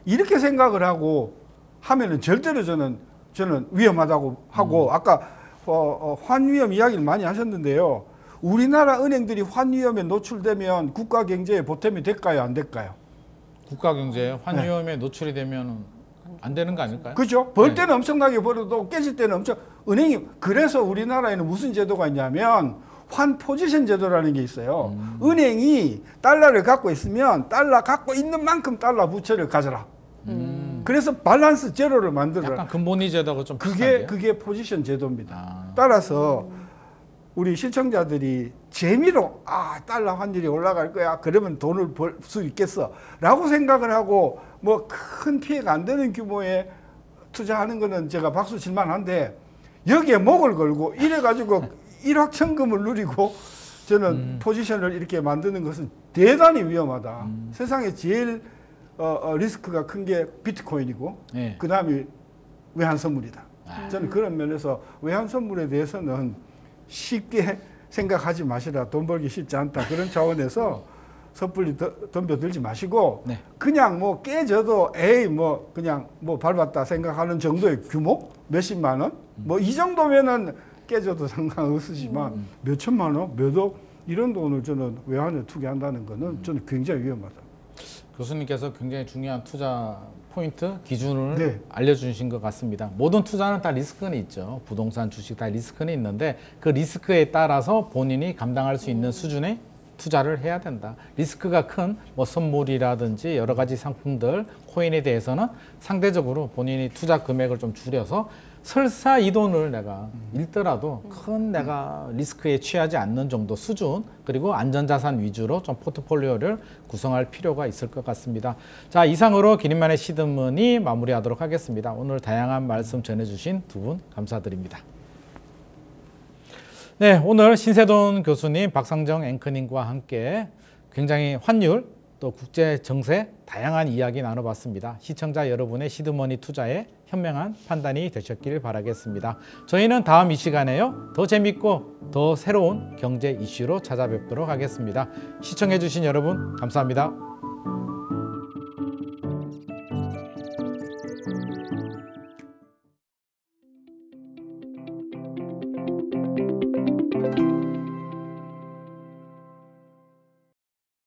이렇게 생각을 하고 하면은 절대로 저는 위험하다고 하고 아까 환위험 이야기를 많이 하셨는데요. 우리나라 은행들이 환위험에 노출되면 국가 경제에 보탬이 될까요? 안 될까요? 국가 경제에 환위험에 노출이 되면 안 되는 거 아닐까요? 그렇죠. 벌 때는 엄청나게 벌어도 깨질 때는 은행이 그래서 우리나라에는 무슨 제도가 있냐면 환 포지션 제도라는 게 있어요. 은행이 달러를 갖고 있으면 달러 갖고 있는 만큼 달러 부채를 가져라. 그래서 밸런스 제로를 만들어라. 약간 근본이 제도하고 좀 비슷한데요? 그게 포지션 제도입니다. 따라서 우리 시청자들이 재미로 달러 환율이 올라갈 거야. 그러면 돈을 벌 수 있겠어. 라고 생각을 하고 뭐 큰 피해가 안 되는 규모의 투자하는 거는 제가 박수 칠 만한데 여기에 목을 걸고 이래가지고 일확천금을 누리고 저는 포지션을 이렇게 만드는 것은 대단히 위험하다. 세상에 제일 리스크가 큰 게 비트코인이고 네. 그 다음이 외환 선물이다. 저는 그런 면에서 외환 선물에 대해서는 쉽게 생각하지 마시라. 돈 벌기 쉽지 않다. 그런 차원에서 섣불리 덤벼들지 마시고 네. 그냥 뭐 깨져도 에이 뭐 그냥 뭐 밟았다 생각하는 정도의 규모 몇십만 원 뭐 이 정도면은 깨져도 상관없으시만 몇 천만 원, 몇 억 이런 돈을 저는 외환에 투기한다는 거는 저는 굉장히 위험하다. 교수님께서 굉장히 중요한 투자 포인트, 기준을 네. 알려주신 것 같습니다. 모든 투자는 다 리스크는 있죠. 부동산, 주식 다 리스크는 있는데 그 리스크에 따라서 본인이 감당할 수 있는 수준의 투자를 해야 된다. 리스크가 큰 뭐 선물이라든지 여러 가지 상품들, 코인에 대해서는 상대적으로 본인이 투자 금액을 좀 줄여서 설사 이 돈을 내가 잃더라도 큰 내가 리스크에 취하지 않는 정도 수준, 그리고 안전자산 위주로 좀 포트폴리오를 구성할 필요가 있을 것 같습니다. 자, 이상으로 기린만의 시드문이 마무리하도록 하겠습니다. 오늘 다양한 말씀 전해주신 두 분 감사드립니다. 네, 오늘 신세돈 교수님, 박상정 앵커님과 함께 굉장히 환율, 또 국제 정세 다양한 이야기 나눠봤습니다. 시청자 여러분의 시드머니 투자에 현명한 판단이 되셨길 바라겠습니다. 저희는 다음 이 시간에요. 더 재밌고 더 새로운 경제 이슈로 찾아뵙도록 하겠습니다. 시청해주신 여러분 감사합니다.